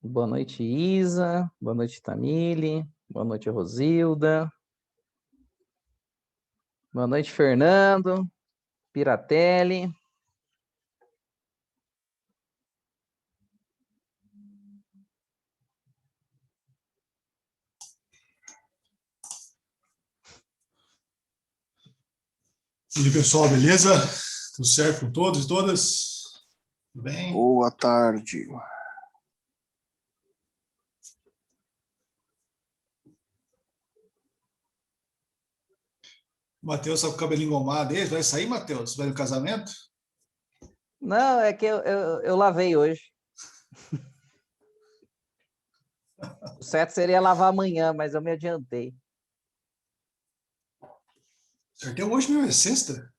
Boa noite, Isa. Boa noite, Tamile. Boa noite, Rosilda. Boa noite, Fernando. Piratelli. E aí, pessoal, beleza? Tudo certo com todos e todas? Tudo bem? Boa tarde. O Matheus está com o cabelinho engomado. Ei, vai sair, Matheus? Vai no casamento? Não, é que eu lavei hoje. O certo seria lavar amanhã, mas eu me adiantei. Até hoje mesmo, é sexta.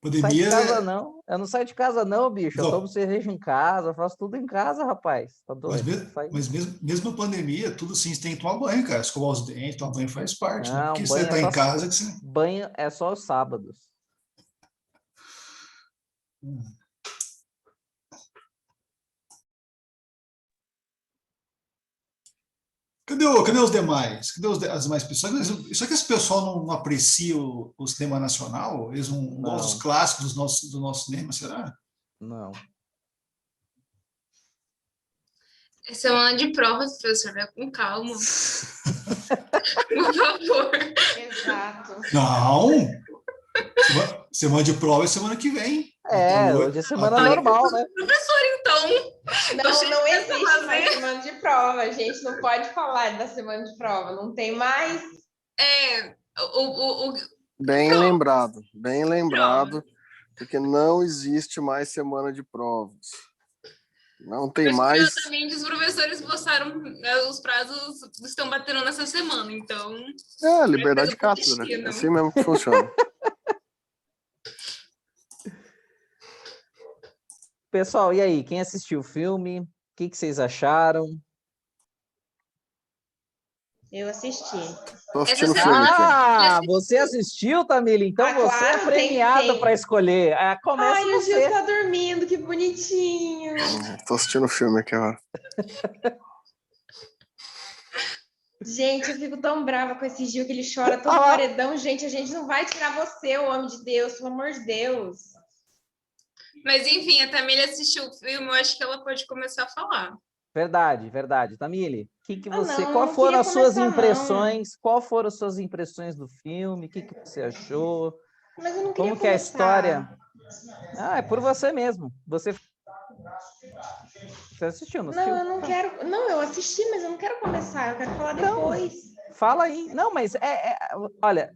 Não sai de Pandemia. casa, não. Eu não saio de casa, não, bicho. Eu Não. tomo cerveja em casa, eu faço tudo em casa, rapaz. Tá doido? Mas mesmo na pandemia, tudo assim, você tem que tomar banho, cara. Escovar os dentes, tomar banho faz parte, né? Não, Porque banho você tá é em só casa que você. banho é só os sábados. Cadê os demais? As demais pessoas? Só que esse pessoal não aprecia o cinema nacional? Eles não gostam dos clássicos do nosso cinema, será? Não. É semana de provas, professor, vai com calma. Por favor. Exato. Não! Semana de prova é semana que vem. Hoje é semana normal, né? Professor, então. Não existe mais semana de prova. A gente não pode falar da semana de prova. Não tem mais. Bem lembrado, porque não existe mais semana de provas. Não tem mais. Exatamente, os professores postaram, os prazos estão batendo nessa semana, então. Liberdade de cátedra. É assim mesmo que funciona. Pessoal, e aí? Quem assistiu o filme? O que vocês acharam? Eu assisti. Tô assistindo o filme aqui. Você assistiu, Tamile? Então você é premiada para escolher. Começa o você. Gil tá dormindo, que bonitinho. Tô assistindo o filme aqui, ó. Gente, eu fico tão brava com esse Gil que ele chora todo paredão. Gente, a gente não vai tirar você, o homem de Deus, pelo amor de Deus. Mas enfim, a Tamile assistiu o filme, eu acho que ela pode começar a falar. Verdade. Tamile, não, qual foram as suas impressões? Não. Qual foram as suas impressões do filme? O que você achou? Mas eu não queria Como que é a história? É por você mesmo. Você assistiu, não assistiu? Não, eu não quero. Não, eu assisti, mas eu não quero começar. Eu quero falar depois. Fala aí. Não, mas olha,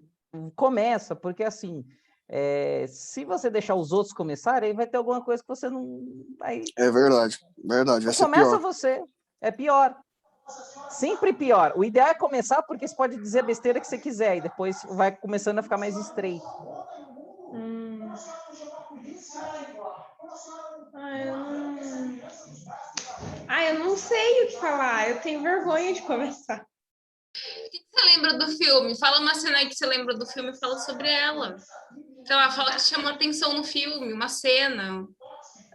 começa, porque assim, se você deixar os outros começarem, aí vai ter alguma coisa que você não vai. É verdade. Vai ser começa pior. Você. É pior. Sempre pior. O ideal é começar porque você pode dizer a besteira que você quiser e depois vai começando a ficar mais estreito. Eu não sei o que falar. Eu tenho vergonha de começar. O que você lembra do filme? Fala uma cena aí que você lembra do filme e fala sobre ela. Então, ela fala que chamou atenção no filme, uma cena.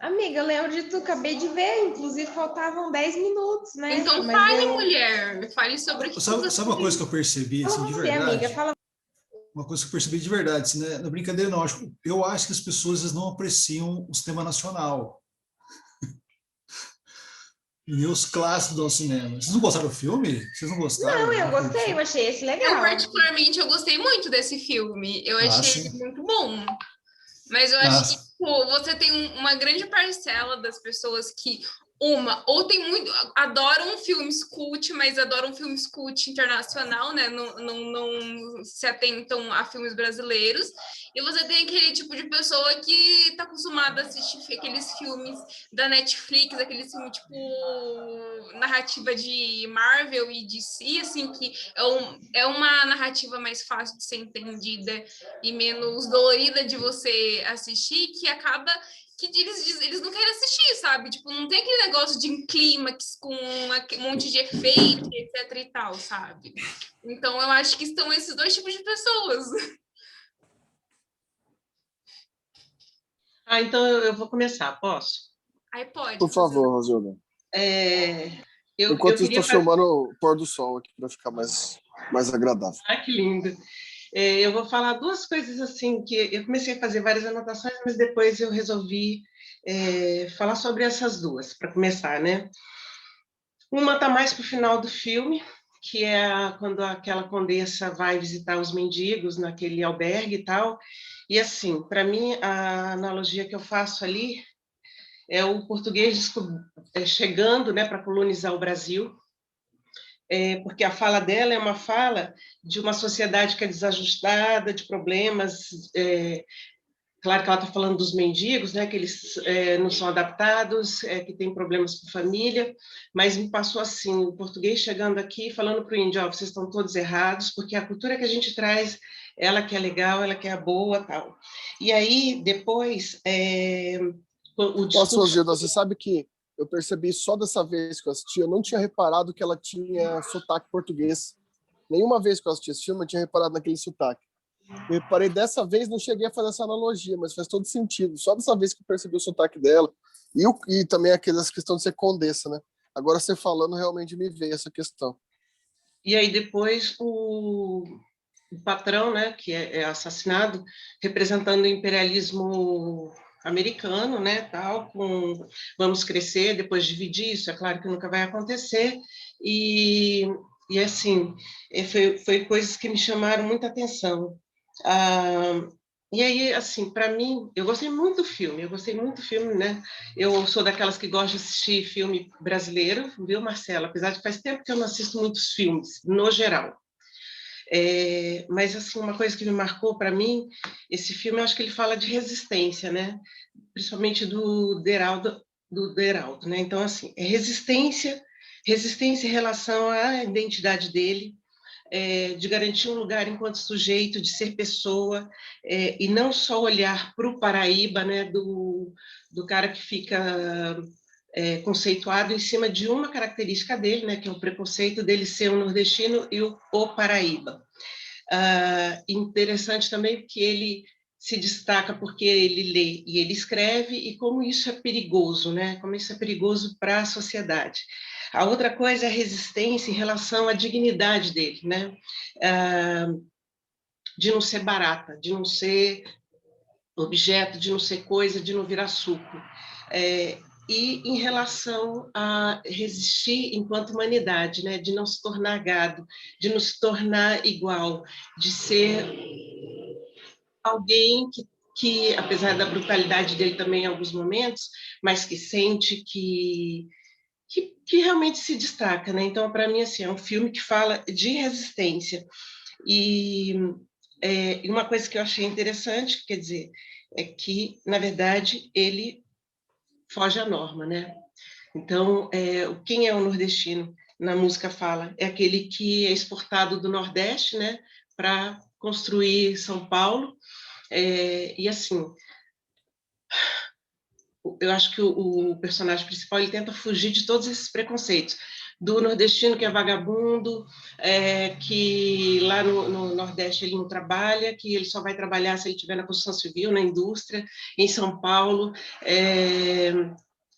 Amiga, eu lembro de tu, acabei de ver, inclusive faltavam 10 minutos, né? Então mulher, fale sobre o que Sabe uma coisa que eu percebi, assim, de verdade? Amiga, fala. Uma coisa que eu percebi de verdade, assim, né? Não é brincadeira não, eu acho que as pessoas não apreciam o cinema nacional. E os clássicos do cinema. Vocês não gostaram do filme? Vocês não gostaram? Não, eu gostei, eu achei esse legal. Eu, particularmente, eu gostei muito desse filme. Eu achei ele muito bom. Mas eu acho que você tem uma grande parcela das pessoas que adoram filmes cult, mas adoram filmes cult internacional, né? Não se atentam a filmes brasileiros. E você tem aquele tipo de pessoa que está acostumada a assistir aqueles filmes da Netflix, aqueles filmes tipo narrativa de Marvel e DC, assim, que é uma narrativa mais fácil de ser entendida e menos dolorida de você assistir, que acaba que eles não querem assistir, sabe? Tipo, não tem aquele negócio de clímax com um monte de efeito, etc e tal, sabe? Então, eu acho que estão esses dois tipos de pessoas. Então eu vou começar, posso? Aí pode. Por favor, Rosilda. Enquanto eu estou filmando o pôr do sol aqui para ficar mais agradável. Ah, que lindo. Eu vou falar duas coisas assim, que eu comecei a fazer várias anotações, mas depois eu resolvi falar sobre essas duas, para começar, né? Uma está mais para o final do filme, que é quando aquela condessa vai visitar os mendigos naquele albergue e tal. E assim, para mim, a analogia que eu faço ali é o português chegando, né, para colonizar o Brasil, porque a fala dela é uma fala de uma sociedade que é desajustada, de problemas. Claro que ela está falando dos mendigos, né, que eles não são adaptados, que tem problemas com família, mas me passou assim, o português chegando aqui falando para o índio, vocês estão todos errados, porque a cultura que a gente traz, ela que é legal, ela que é boa, tal. E aí, depois, o discurso... Rosilda, você sabe que eu percebi só dessa vez que eu assisti, eu não tinha reparado que ela tinha sotaque português. Nenhuma vez que eu assisti esse filme, eu tinha reparado naquele sotaque. Eu reparei dessa vez, não cheguei a fazer essa analogia, mas faz todo sentido. Só dessa vez que eu percebi o sotaque dela. E também aquelas questão de ser condessa, né? Agora, você falando, realmente me veio essa questão. E aí depois o patrão, né, que é assassinado, representando o imperialismo americano, né, tal, com vamos crescer, depois dividir, isso é claro que nunca vai acontecer, e assim, foi coisas que me chamaram muita atenção. E aí, assim, para mim, eu gostei muito do filme, né, eu sou daquelas que gostam de assistir filme brasileiro, viu, Marcela? Apesar de faz tempo que eu não assisto muitos filmes, no geral. Mas assim, uma coisa que me marcou para mim, esse filme, eu acho que ele fala de resistência, né? Principalmente do Deraldo, né? Então, assim, é resistência em relação à identidade dele, de garantir um lugar enquanto sujeito, de ser pessoa, e não só olhar para o Paraíba, né? Do cara que fica conceituado em cima de uma característica dele, né, que é o preconceito dele ser um nordestino e o Paraíba. Interessante também que ele se destaca porque ele lê e ele escreve, e como isso é perigoso, né? Como isso é perigoso para a sociedade. A outra coisa é a resistência em relação à dignidade dele, né? De não ser barata, de não ser objeto, de não ser coisa, de não virar suco. E em relação a resistir enquanto humanidade, né? De não se tornar gado, de não se tornar igual, de ser alguém que apesar da brutalidade dele também em alguns momentos, mas que sente que realmente se destaca, né? Então, para mim, assim, é um filme que fala de resistência. E uma coisa que eu achei interessante, quer dizer, é que, na verdade, ele foge à norma, né? Então, quem é o nordestino? Na música fala, é aquele que é exportado do Nordeste, né, para construir São Paulo. E assim, eu acho que o personagem principal ele tenta fugir de todos esses preconceitos. Do nordestino que é vagabundo, que lá no Nordeste ele não trabalha, que ele só vai trabalhar se ele estiver na construção civil, na indústria, em São Paulo,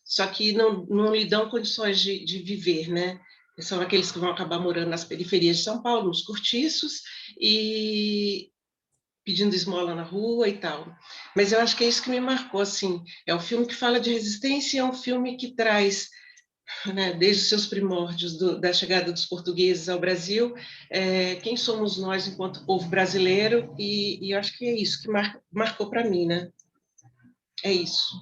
só que não lhe dão condições de viver, né? São aqueles que vão acabar morando nas periferias de São Paulo, nos cortiços, e pedindo esmola na rua e tal. Mas eu acho que é isso que me marcou, assim. É um filme que fala de resistência, é um filme que traz, né, desde os seus primórdios, da chegada dos portugueses ao Brasil, quem somos nós enquanto povo brasileiro, e eu acho que é isso que marcou para mim, né? É isso.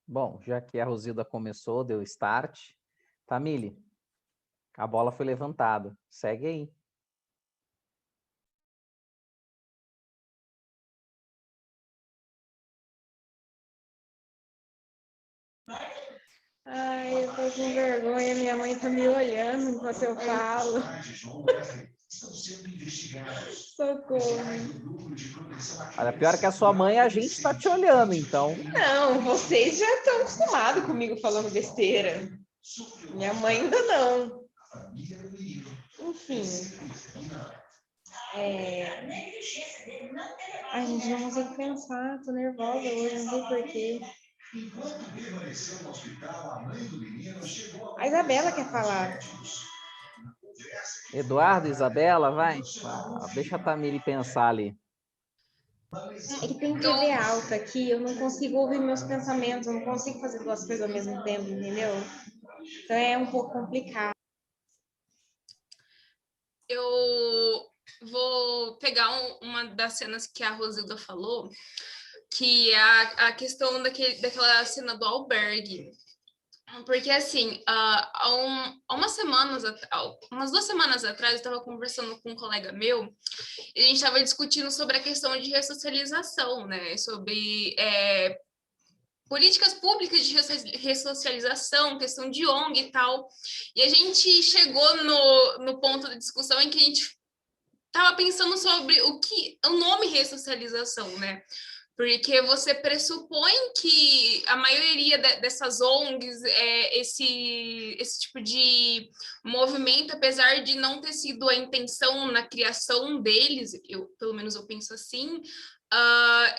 Bom, já que a Rosilda começou, deu start. Tamile, a bola foi levantada. Segue aí. Ai, eu tô com vergonha, minha mãe tá me olhando enquanto eu falo. Socorro. Olha, pior que a sua mãe, a gente tá te olhando, então. Não, vocês já estão acostumados comigo falando besteira. Minha mãe ainda não. Enfim. Ai, gente, não consigo pensar, tô nervosa hoje, não sei porquê. A Isabela quer falar. Eduardo, Isabela, vai. Deixa a Tamiri pensar ali. É que tem TV alta aqui, eu não consigo ouvir meus pensamentos, eu não consigo fazer duas coisas ao mesmo tempo, entendeu? Então é um pouco complicado. Eu vou pegar uma das cenas que a Rosilda falou, que é a questão daquela cena do albergue. Porque, assim, umas 2 semanas atrás, eu estava conversando com um colega meu, e a gente estava discutindo sobre a questão de ressocialização, né? Sobre políticas públicas de ressocialização, questão de ONG e tal. E a gente chegou no ponto da discussão em que a gente estava pensando sobre o nome ressocialização, né? Porque você pressupõe que a maioria dessas ONGs, esse tipo de movimento, apesar de não ter sido a intenção na criação deles, pelo menos eu penso assim,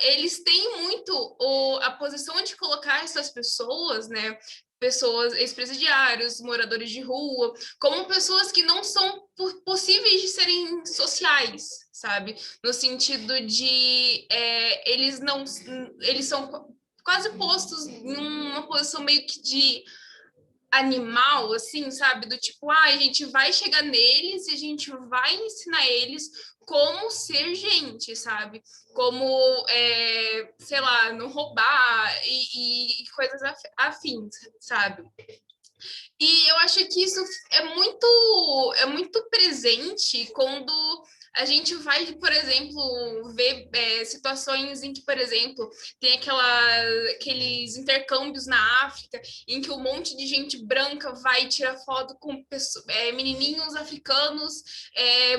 eles têm muito a posição de colocar essas pessoas, né? Pessoas, ex-presidiários, moradores de rua, como pessoas que não são possíveis de serem sociais, sabe? No sentido de eles são quase postos em uma posição meio que de animal, assim, sabe? Do tipo, a gente vai chegar neles e a gente vai ensinar eles como ser gente, sabe? Como, sei lá, não roubar e coisas afins, sabe? E eu acho que isso é muito presente quando a gente vai, por exemplo, ver situações em que, por exemplo, tem aqueles intercâmbios na África, em que um monte de gente branca vai tirar foto com menininhos africanos,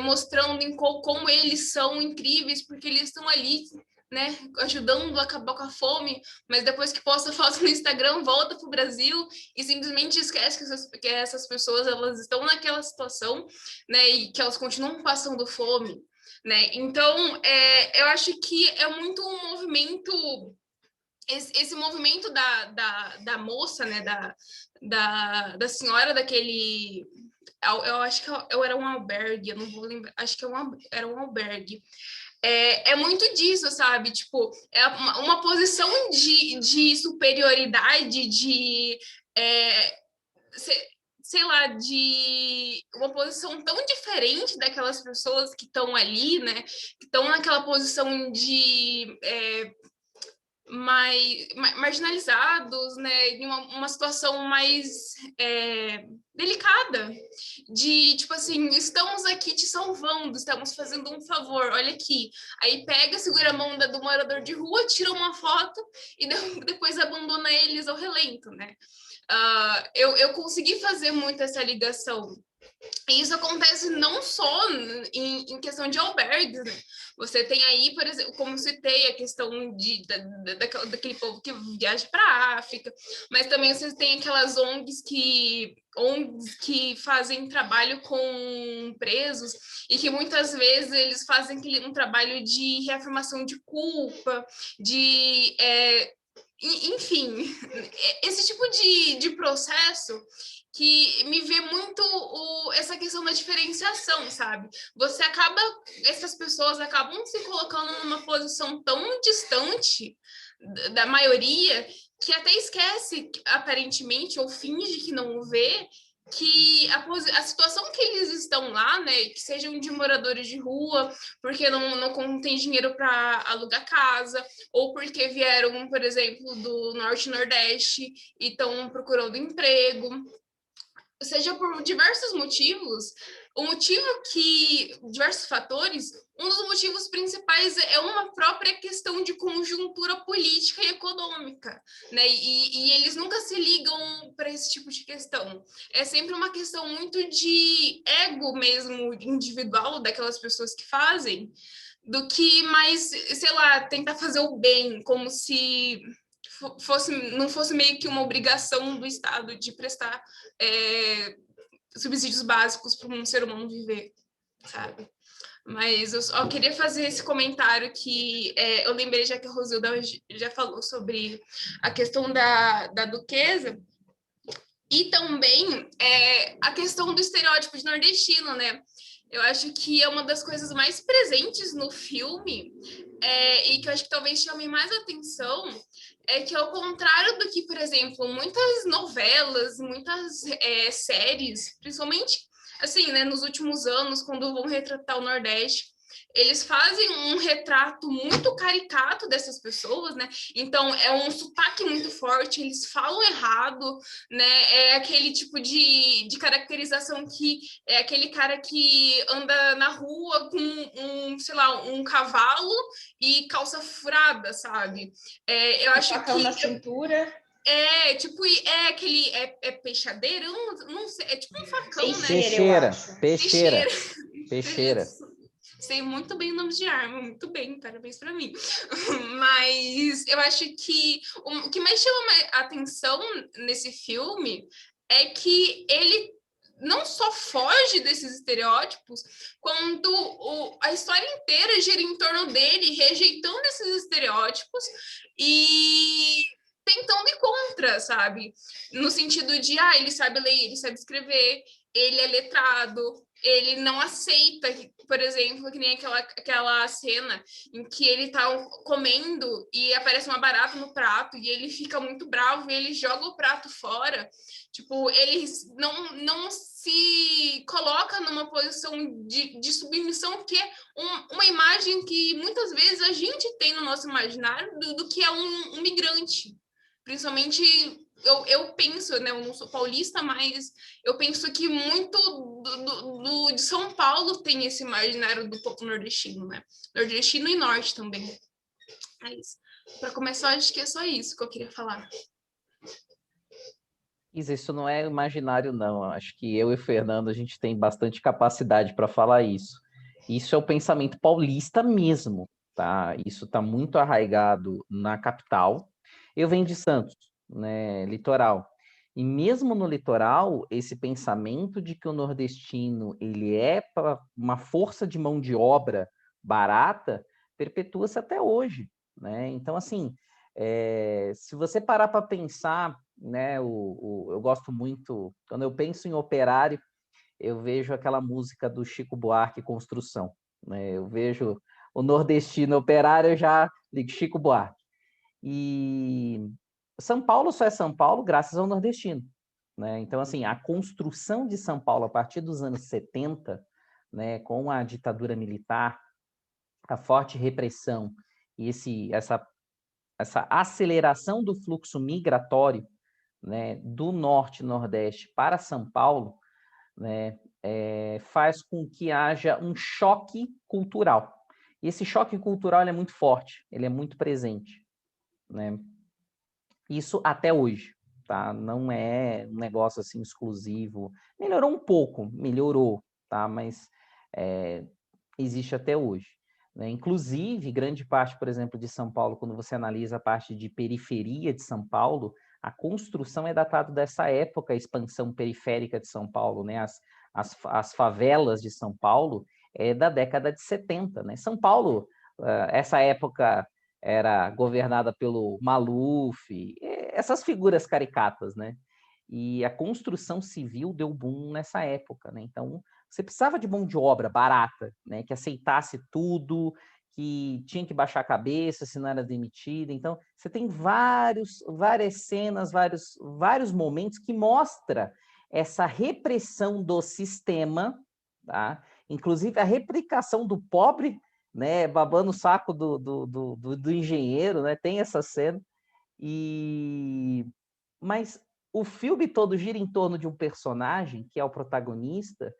mostrando como eles são incríveis, porque eles estão ali, né, ajudando a acabar com a fome, mas depois que posta foto no Instagram, volta para o Brasil e simplesmente esquece que essas pessoas elas estão naquela situação, né, e que elas continuam passando fome, né? Então, eu acho que é muito um movimento, esse movimento da moça, né, da senhora daquele, eu acho que era um albergue, eu não vou lembrar, acho que era um albergue. É muito disso, sabe? Tipo, é uma posição de superioridade, sei lá, de uma posição tão diferente daquelas pessoas que estão ali, né? Que estão naquela posição de mais marginalizados, né, em uma situação mais delicada, de tipo assim, estamos aqui te salvando, estamos fazendo um favor, olha aqui. Aí pega, segura a mão do morador de rua, tira uma foto e depois abandona eles ao relento, né? Eu consegui fazer muito essa ligação. E isso acontece não só em questão de albergues, né? Você tem aí, por exemplo, como citei, a questão daquele povo que viaja para a África, mas também você tem aquelas ONGs que fazem trabalho com presos e que muitas vezes eles fazem um trabalho de reafirmação de culpa, enfim, esse tipo de processo que me vê muito essa questão da diferenciação, sabe? Essas pessoas acabam se colocando numa posição tão distante da maioria que até esquece, aparentemente, ou finge que não vê, que a situação que eles estão lá, né, que sejam de moradores de rua, porque não tem dinheiro para alugar casa, ou porque vieram, por exemplo, do Norte e Nordeste e estão procurando emprego, seja por diversos motivos, diversos fatores, um dos motivos principais é uma própria questão de conjuntura política e econômica, né? E eles nunca se ligam para esse tipo de questão. É sempre uma questão muito de ego mesmo, individual, daquelas pessoas que fazem, do que mais, sei lá, tentar fazer o bem, como se não fosse meio que uma obrigação do Estado de prestar subsídios básicos para um ser humano viver, sabe? Mas eu só queria fazer esse comentário que eu lembrei, já que a Rosilda já falou sobre a questão da duquesa, e também a questão do estereótipo de nordestino, né? Eu acho que é uma das coisas mais presentes no filme, e que eu acho que talvez chame mais atenção, é que ao contrário do que, por exemplo, muitas novelas, muitas séries, principalmente assim, né, nos últimos anos, quando vão retratar o Nordeste, eles fazem um retrato muito caricato dessas pessoas, né? Então, é um sotaque muito forte, eles falam errado, né? É aquele tipo de caracterização que é aquele cara que anda na rua com sei lá, um cavalo e calça furada, sabe? Eu acho que... na cintura. Aquele peixadeiro, eu não sei, é tipo um facão, Peixeira, né? Peixeira. Sei muito bem nomes de arma, muito bem, parabéns para mim. Mas eu acho que o que mais chama a atenção nesse filme é que ele não só foge desses estereótipos, quanto a história inteira gira em torno dele, rejeitando esses estereótipos e tentando ir contra, sabe? No sentido de, ele sabe ler, ele sabe escrever, ele é letrado, ele não aceita, por exemplo, que nem aquela cena em que ele tá comendo e aparece uma barata no prato e ele fica muito bravo e ele joga o prato fora. Tipo, ele não se coloca numa posição de submissão, que é uma imagem que muitas vezes a gente tem no nosso imaginário do que é um migrante. Principalmente, eu penso, né, eu não sou paulista, mas eu penso que muito de São Paulo tem esse imaginário do povo nordestino, né? Nordestino e norte também. É isso. Para começar, acho que é só isso que eu queria falar. Isso não é imaginário, não. Acho que eu e o Fernando, a gente tem bastante capacidade para falar isso. Isso é o pensamento paulista mesmo, tá? Isso está muito arraigado na capital. Eu venho de Santos, né, litoral. E mesmo no litoral, esse pensamento de que o nordestino ele é uma força de mão de obra barata perpetua-se até hoje, né? Então, assim, se você parar para pensar, né, eu gosto muito, quando eu penso em operário, eu vejo aquela música do Chico Buarque, Construção, né? Eu vejo o nordestino operário, eu já ligo Chico Buarque. E São Paulo só é São Paulo graças ao nordestino, né? Então, assim, a construção de São Paulo a partir dos anos 70, né, com a ditadura militar, a forte repressão e essa aceleração do fluxo migratório, né, do norte e nordeste para São Paulo, né, faz com que haja um choque cultural. E esse choque cultural ele é muito forte, ele é muito presente, né? Isso até hoje, tá? Não é um negócio assim exclusivo. Melhorou um pouco, melhorou, tá? Mas existe até hoje, né? Inclusive, grande parte, por exemplo, de São Paulo, quando você analisa a parte de periferia de São Paulo, a construção é datada dessa época, a expansão periférica de São Paulo, né? As favelas de São Paulo é da década de 70, né? São Paulo, essa época era governada pelo Maluf, essas figuras caricatas, né? E a construção civil deu boom nessa época, né? Então, você precisava de mão de obra barata, né? Que aceitasse tudo, que tinha que baixar a cabeça, senão era demitida. Então, você tem várias cenas, vários momentos que mostra essa repressão do sistema, tá? Inclusive a replicação do pobre, né, babando o saco do engenheiro, né? Tem essa cena. Mas o filme todo gira em torno de um personagem, que é o protagonista,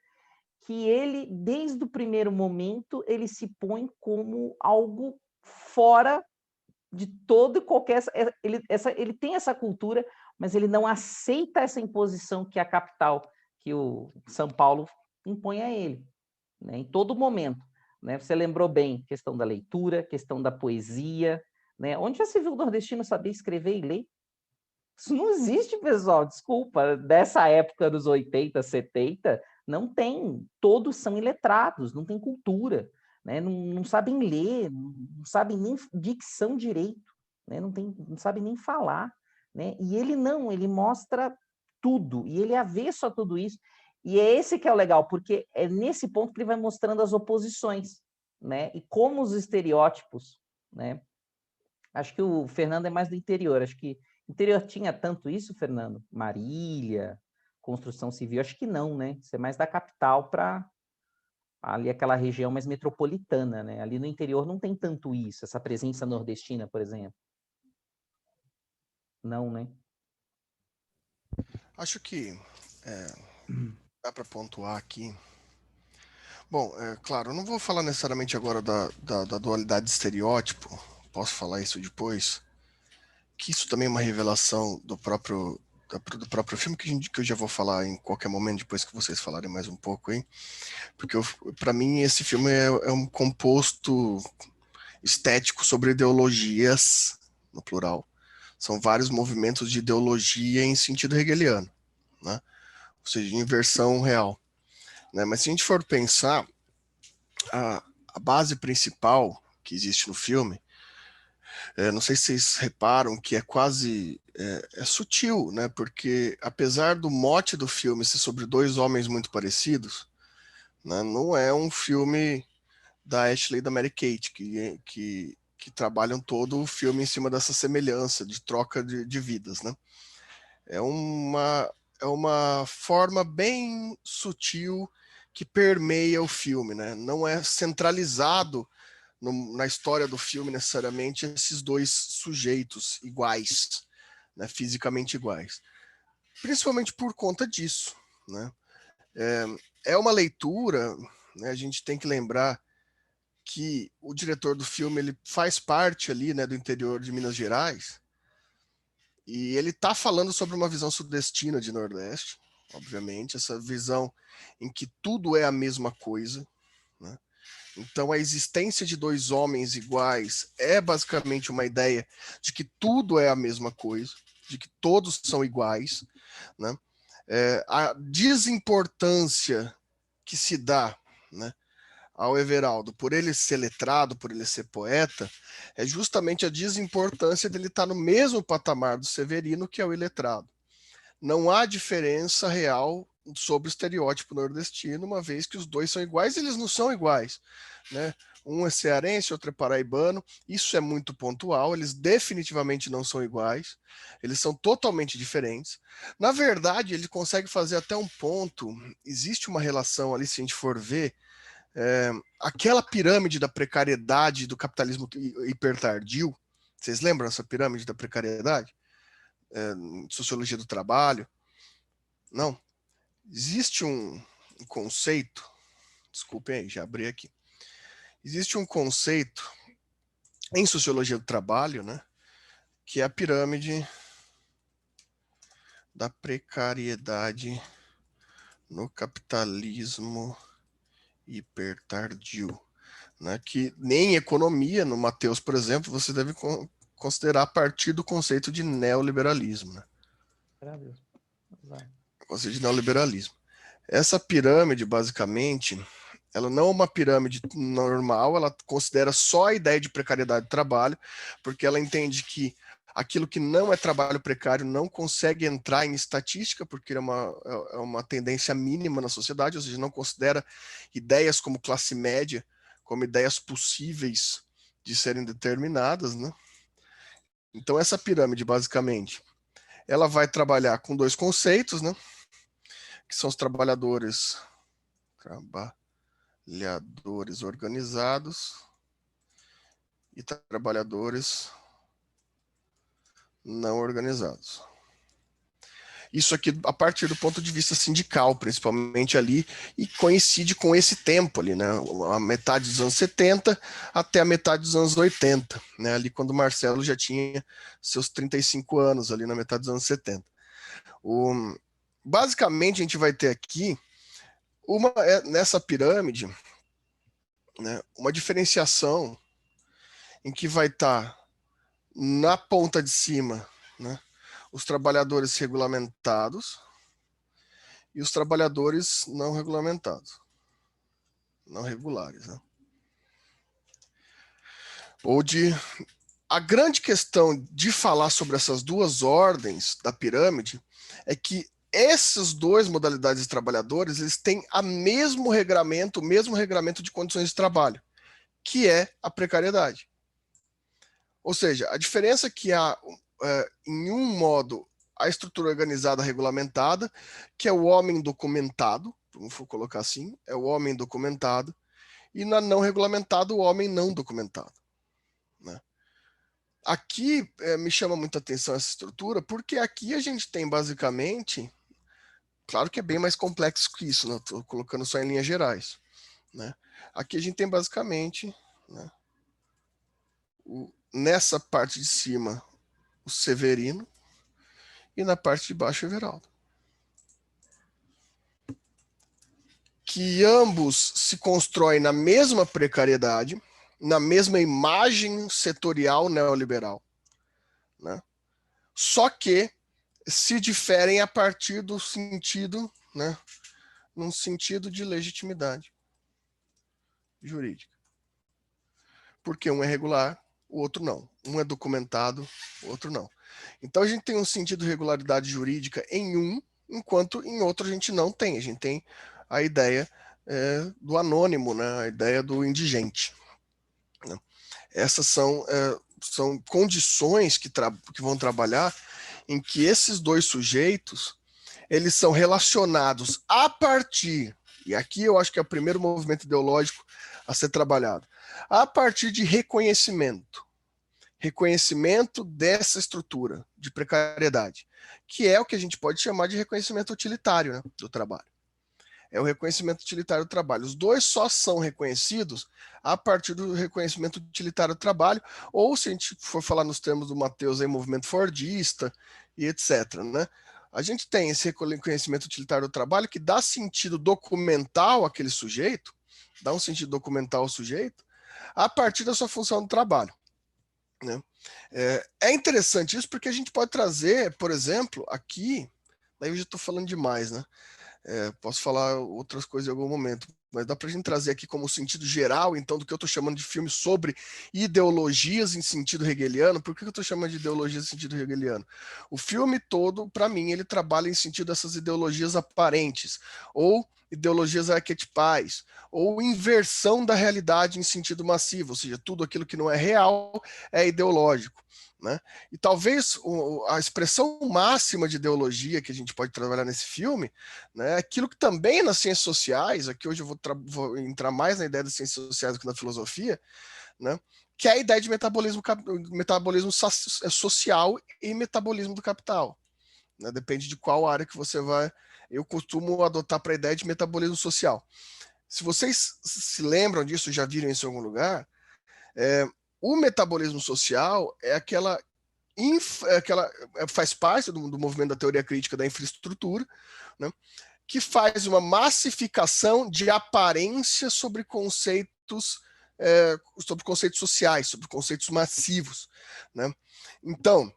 que ele, desde o primeiro momento, ele se põe como algo fora de todo e qualquer... Ele tem essa cultura, mas ele não aceita essa imposição que a capital, que o São Paulo impõe a ele, né, em todo momento. Né? Você lembrou bem, questão da leitura, questão da poesia, né? Onde já se viu o nordestino saber escrever e ler? Isso não existe, pessoal, desculpa. Dessa época dos 80, 70, não tem. Todos são iletrados, não tem cultura, né? Não sabem ler, não sabem nem dicção direito, né? Não sabem nem falar, né? E ele não, ele mostra tudo, e ele é avesso a tudo isso. E é esse que é o legal, porque é nesse ponto que ele vai mostrando as oposições, né? E como os estereótipos, né? Acho que o Fernando é mais do interior. Acho que o interior tinha tanto isso, Fernando? Marília, construção civil? Acho que não, né? Você é mais da capital para ali aquela região mais metropolitana, né? Ali no interior não tem tanto isso, essa presença nordestina, por exemplo. Não, né? Acho que dá para pontuar aqui. Bom, claro, eu não vou falar necessariamente agora da dualidade de estereótipo, posso falar isso depois, que isso também é uma revelação do próprio filme, que eu já vou falar em qualquer momento, depois que vocês falarem mais um pouco, hein? Porque para mim esse filme é um composto estético sobre ideologias, no plural. São vários movimentos de ideologia em sentido hegeliano, né? Ou seja, inversão real, né? Mas se a gente for pensar, a base principal que existe no filme, não sei se vocês reparam que é quase sutil, né? Porque apesar do mote do filme ser sobre dois homens muito parecidos, né, não é um filme da Ashley e da Mary-Kate que trabalham todo o filme em cima dessa semelhança de troca de vidas, né? É uma forma bem sutil que permeia o filme, né? Não é centralizado na história do filme necessariamente esses dois sujeitos iguais, né? Fisicamente iguais. Principalmente por conta disso, né? É uma leitura, né? A gente tem que lembrar que o diretor do filme ele faz parte ali, né, do interior de Minas Gerais, e ele está falando sobre uma visão sudestina de Nordeste, obviamente, essa visão em que tudo é a mesma coisa, né? Então a existência de dois homens iguais é basicamente uma ideia de que tudo é a mesma coisa, de que todos são iguais, né? A desimportância que se dá, né, ao Everaldo, por ele ser letrado, por ele ser poeta, é justamente a desimportância dele estar no mesmo patamar do Severino, que é o iletrado. Não há diferença real sobre o estereótipo nordestino, uma vez que os dois são iguais, eles não são iguais, né? Um é cearense, outro é paraibano, isso é muito pontual, eles definitivamente não são iguais, eles são totalmente diferentes. Na verdade, ele consegue fazer até um ponto, existe uma relação ali, se a gente for ver, aquela pirâmide da precariedade do capitalismo hipertardio, vocês lembram essa pirâmide da precariedade? Sociologia do trabalho? Não. Existe um conceito, desculpem aí, já abri aqui. Existe um conceito em sociologia do trabalho, né, que é a pirâmide da precariedade no capitalismo hipertardio, né, que nem economia, no Mateus, por exemplo, você deve considerar a partir do conceito de neoliberalismo, né? Conceito de neoliberalismo. Essa pirâmide, basicamente, ela não é uma pirâmide normal, ela considera só a ideia de precariedade do trabalho, porque ela entende que aquilo que não é trabalho precário não consegue entrar em estatística, porque é uma tendência mínima na sociedade, ou seja, não considera ideias como classe média como ideias possíveis de serem determinadas, né? Então, essa pirâmide, basicamente, ela vai trabalhar com dois conceitos, né? Que são os trabalhadores organizados e trabalhadores não organizados. Isso aqui a partir do ponto de vista sindical, principalmente ali, e coincide com esse tempo ali, né? A metade dos anos 70 até a metade dos anos 80, né? Ali quando o Marcelo já tinha seus 35 anos, ali na metade dos anos 70. Basicamente, a gente vai ter aqui, nessa pirâmide, né, uma diferenciação em que vai estar na ponta de cima, né, os trabalhadores regulamentados e os trabalhadores não regulamentados, não regulares, né? A grande questão de falar sobre essas duas ordens da pirâmide é que essas duas modalidades de trabalhadores, eles têm o mesmo regramento de condições de trabalho, que é a precariedade. Ou seja, a diferença é que há, em um modo, a estrutura organizada regulamentada, que é o homem documentado, vamos colocar assim, é o homem documentado, e na não regulamentada, o homem não documentado, né? Aqui me chama muita atenção essa estrutura, porque aqui a gente tem basicamente, claro que é bem mais complexo que isso, né? Estou colocando só em linhas gerais, né? Aqui a gente tem basicamente, né, nessa parte de cima o Severino e na parte de baixo o Everaldo. Que ambos se constroem na mesma precariedade, na mesma imagem setorial neoliberal, né? Só que se diferem a partir do sentido, né, num sentido de legitimidade jurídica. Porque um é regular, o outro não. Um é documentado, o outro não. Então a gente tem um sentido de regularidade jurídica em um, enquanto em outro a gente não tem. A gente tem a ideia do anônimo, né, a ideia do indigente, né? Essas são condições que vão trabalhar em que esses dois sujeitos eles são relacionados a partir, e aqui eu acho que é o primeiro movimento ideológico a ser trabalhado, a partir de reconhecimento dessa estrutura de precariedade, que é o que a gente pode chamar de reconhecimento utilitário, né, do trabalho. É o reconhecimento utilitário do trabalho. Os dois só são reconhecidos a partir do reconhecimento utilitário do trabalho, ou se a gente for falar nos termos do Matheus, aí, movimento fordista e etc., né? A gente tem esse reconhecimento utilitário do trabalho que dá sentido documental àquele sujeito, dá um sentido documental ao sujeito, a partir da sua função do trabalho, né? É interessante isso porque a gente pode trazer, por exemplo, aqui, daí eu já estou falando demais, né? Posso falar outras coisas em algum momento, mas dá para a gente trazer aqui como sentido geral, então, do que eu estou chamando de filme sobre ideologias em sentido hegeliano. Por que eu estou chamando de ideologias em sentido hegeliano? O filme todo, para mim, ele trabalha em sentido dessas ideologias aparentes, ou ideologias arquetipais, ou inversão da realidade em sentido massivo, ou seja, tudo aquilo que não é real é ideológico, né? E talvez a expressão máxima de ideologia que a gente pode trabalhar nesse filme, né, é aquilo que também nas ciências sociais, aqui hoje eu vou entrar mais na ideia das ciências sociais do que na filosofia, né, que é a ideia de metabolismo social e metabolismo do capital, né, depende de qual área que você vai. Eu costumo adotar para a ideia de metabolismo social. Se vocês se lembram disso, já viram isso em algum lugar, o metabolismo social é faz parte do movimento da teoria crítica da infraestrutura, né, que faz uma massificação de aparência sobre conceitos sociais, sobre conceitos massivos, né? Então,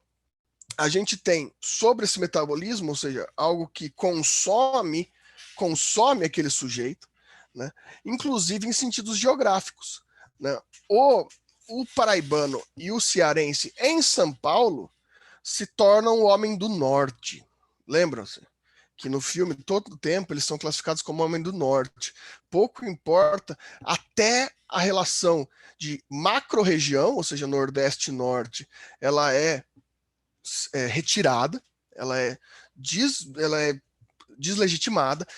a gente tem sobre esse metabolismo, ou seja, algo que consome aquele sujeito, né, inclusive em sentidos geográficos, né? O paraibano e o cearense em São Paulo se tornam o homem do norte. Lembram-se que no filme, todo o tempo, eles são classificados como homem do norte. Pouco importa até a relação de macro-região, ou seja, nordeste e norte, ela é retirada, ela é deslegitimada,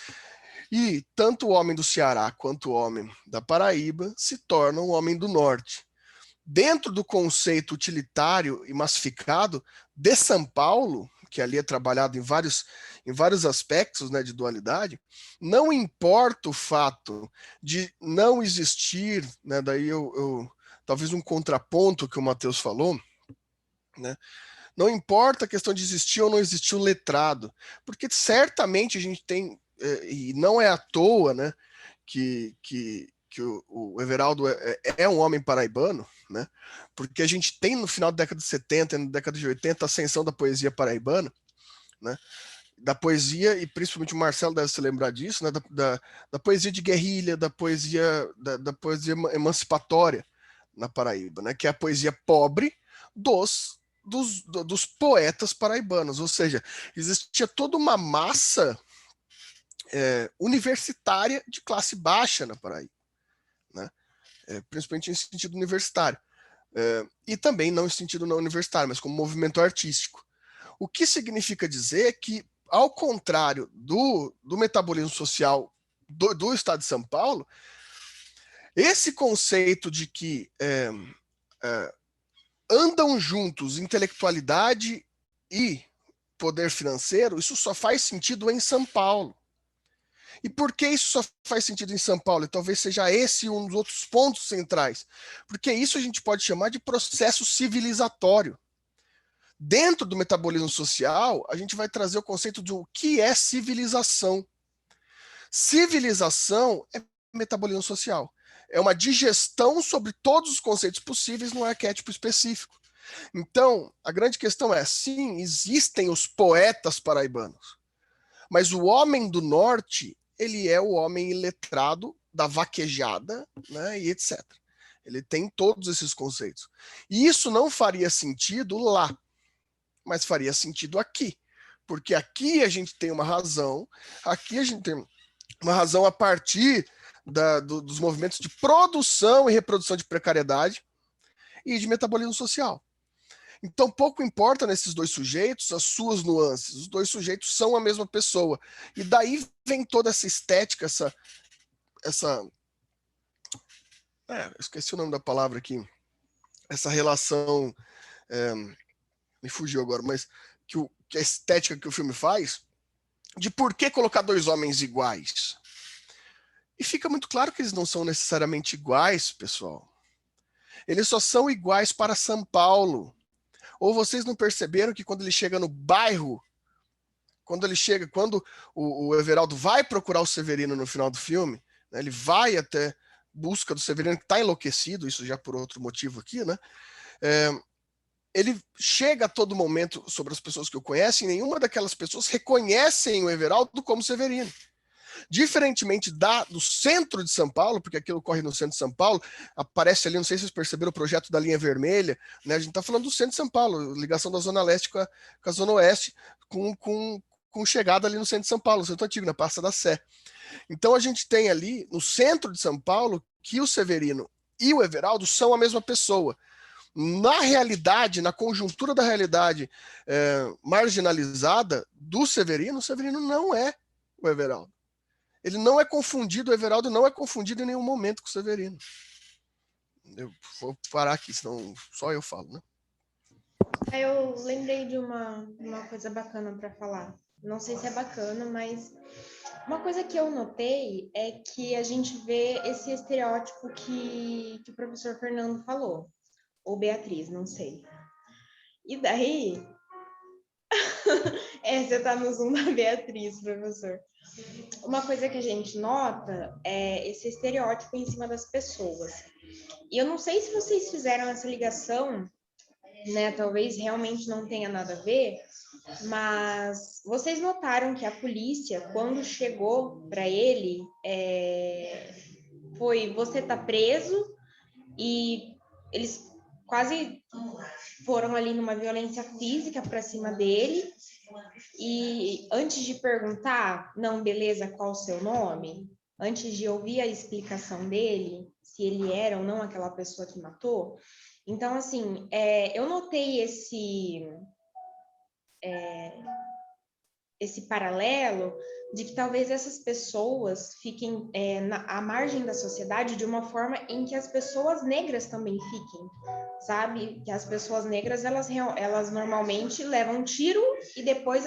e tanto o homem do Ceará quanto o homem da Paraíba se tornam o homem do norte. Dentro do conceito utilitário e massificado de São Paulo, que ali é trabalhado em vários aspectos, né, de dualidade, não importa o fato de não existir, né, daí talvez um contraponto que o Matheus falou, né, não importa a questão de existir ou não existir o letrado, porque certamente a gente tem, e não é à toa, né, que o Everaldo é um homem paraibano, né? Porque a gente tem no final da década de 70 e na década de 80 a ascensão da poesia paraibana, né? Da poesia, e principalmente o Marcelo deve se lembrar disso, né? Da poesia de guerrilha, da poesia emancipatória na Paraíba, né? Que é a poesia pobre dos poetas paraibanos, ou seja, existia toda uma massa universitária de classe baixa na Paraíba, né? Principalmente em sentido universitário, e também não em sentido não universitário, mas como movimento artístico. O que significa dizer que, ao contrário do metabolismo social do Estado de São Paulo, esse conceito de que andam juntos intelectualidade e poder financeiro, isso só faz sentido em São Paulo. E por que isso só faz sentido em São Paulo? E talvez seja esse um dos outros pontos centrais. Porque isso a gente pode chamar de processo civilizatório. Dentro do metabolismo social, a gente vai trazer o conceito de o que é civilização. Civilização é metabolismo social. É uma digestão sobre todos os conceitos possíveis num arquétipo específico. Então, a grande questão é, sim, existem os poetas paraibanos, mas o homem do norte, ele é o homem iletrado da vaquejada, né, e etc. Ele tem todos esses conceitos. E isso não faria sentido lá, mas faria sentido aqui. Porque aqui a gente tem uma razão, aqui a gente tem uma razão a partir dos movimentos de produção e reprodução de precariedade e de metabolismo social. Então, pouco importa nesses dois sujeitos as suas nuances. Os dois sujeitos são a mesma pessoa. E daí vem toda essa estética, esqueci o nome da palavra aqui. Essa relação, me fugiu agora, mas que a estética que o filme faz, de por que colocar dois homens iguais. E fica muito claro que eles não são necessariamente iguais, pessoal. Eles só são iguais para São Paulo. Ou vocês não perceberam que quando ele chega no bairro, quando o Everaldo vai procurar o Severino no final do filme, né, ele vai até busca do Severino, que está enlouquecido, isso já por outro motivo aqui, né? Ele chega a todo momento sobre as pessoas que o conhecem, e nenhuma daquelas pessoas reconhecem o Everaldo como Severino. Diferentemente do centro de São Paulo, porque aquilo ocorre no centro de São Paulo, aparece ali, não sei se vocês perceberam, o projeto da linha vermelha, né? A gente está falando do centro de São Paulo, ligação da Zona Leste com a Zona Oeste, com chegada ali no centro de São Paulo, no centro antigo, na Praça da Sé. Então a gente tem ali, no centro de São Paulo, que o Severino e o Everaldo são a mesma pessoa. Na realidade, na conjuntura da realidade marginalizada do Severino, o Severino não é o Everaldo. Ele não é confundido, o Everaldo não é confundido em nenhum momento com o Severino. Eu vou parar aqui, senão só eu falo, né? Eu lembrei de uma coisa bacana para falar. Não sei se é bacana, mas uma coisa que eu notei é que a gente vê esse estereótipo que o professor Fernando falou. Ou Beatriz, não sei. E daí... você tá no Zoom da Beatriz, professor. Uma coisa que a gente nota é esse estereótipo em cima das pessoas. E eu não sei se vocês fizeram essa ligação, né? Talvez realmente não tenha nada a ver, mas vocês notaram que a polícia, quando chegou para ele, foi: você tá preso, e eles quase foram ali numa violência física para cima dele. E antes de perguntar, não, beleza, qual o seu nome? Antes de ouvir a explicação dele, se ele era ou não aquela pessoa que matou. Então, assim, eu notei esse paralelo de que talvez essas pessoas fiquem à margem da sociedade de uma forma em que as pessoas negras também fiquem, sabe? Que as pessoas negras, elas normalmente levam um tiro e depois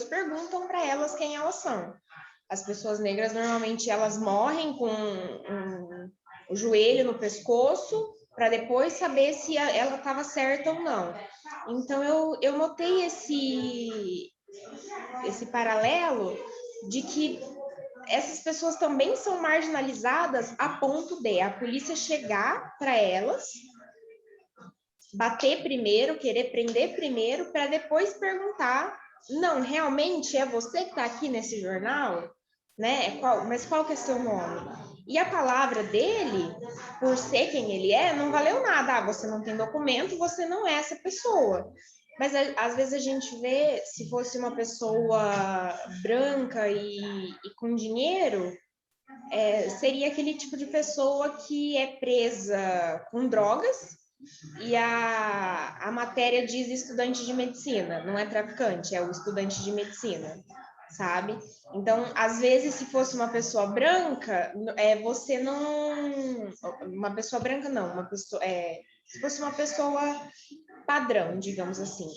perguntam para elas quem elas são. As pessoas negras, normalmente, elas morrem com o joelho no pescoço para depois saber se ela estava certa ou não. Então, eu notei esse paralelo de que essas pessoas também são marginalizadas a ponto de a polícia chegar para elas, bater primeiro, querer prender primeiro, para depois perguntar, não, realmente é você que está aqui nesse jornal? Né? Mas qual que é seu nome? E a palavra dele, por ser quem ele é, não valeu nada. Ah, você não tem documento, você não é essa pessoa. Mas às vezes a gente vê, se fosse uma pessoa branca e com dinheiro, seria aquele tipo de pessoa que é presa com drogas e a matéria diz estudante de medicina, não é traficante, é o estudante de medicina, sabe? Então, às vezes, se fosse uma pessoa branca, você não... Uma pessoa branca, não. Se fosse uma pessoa padrão, digamos assim,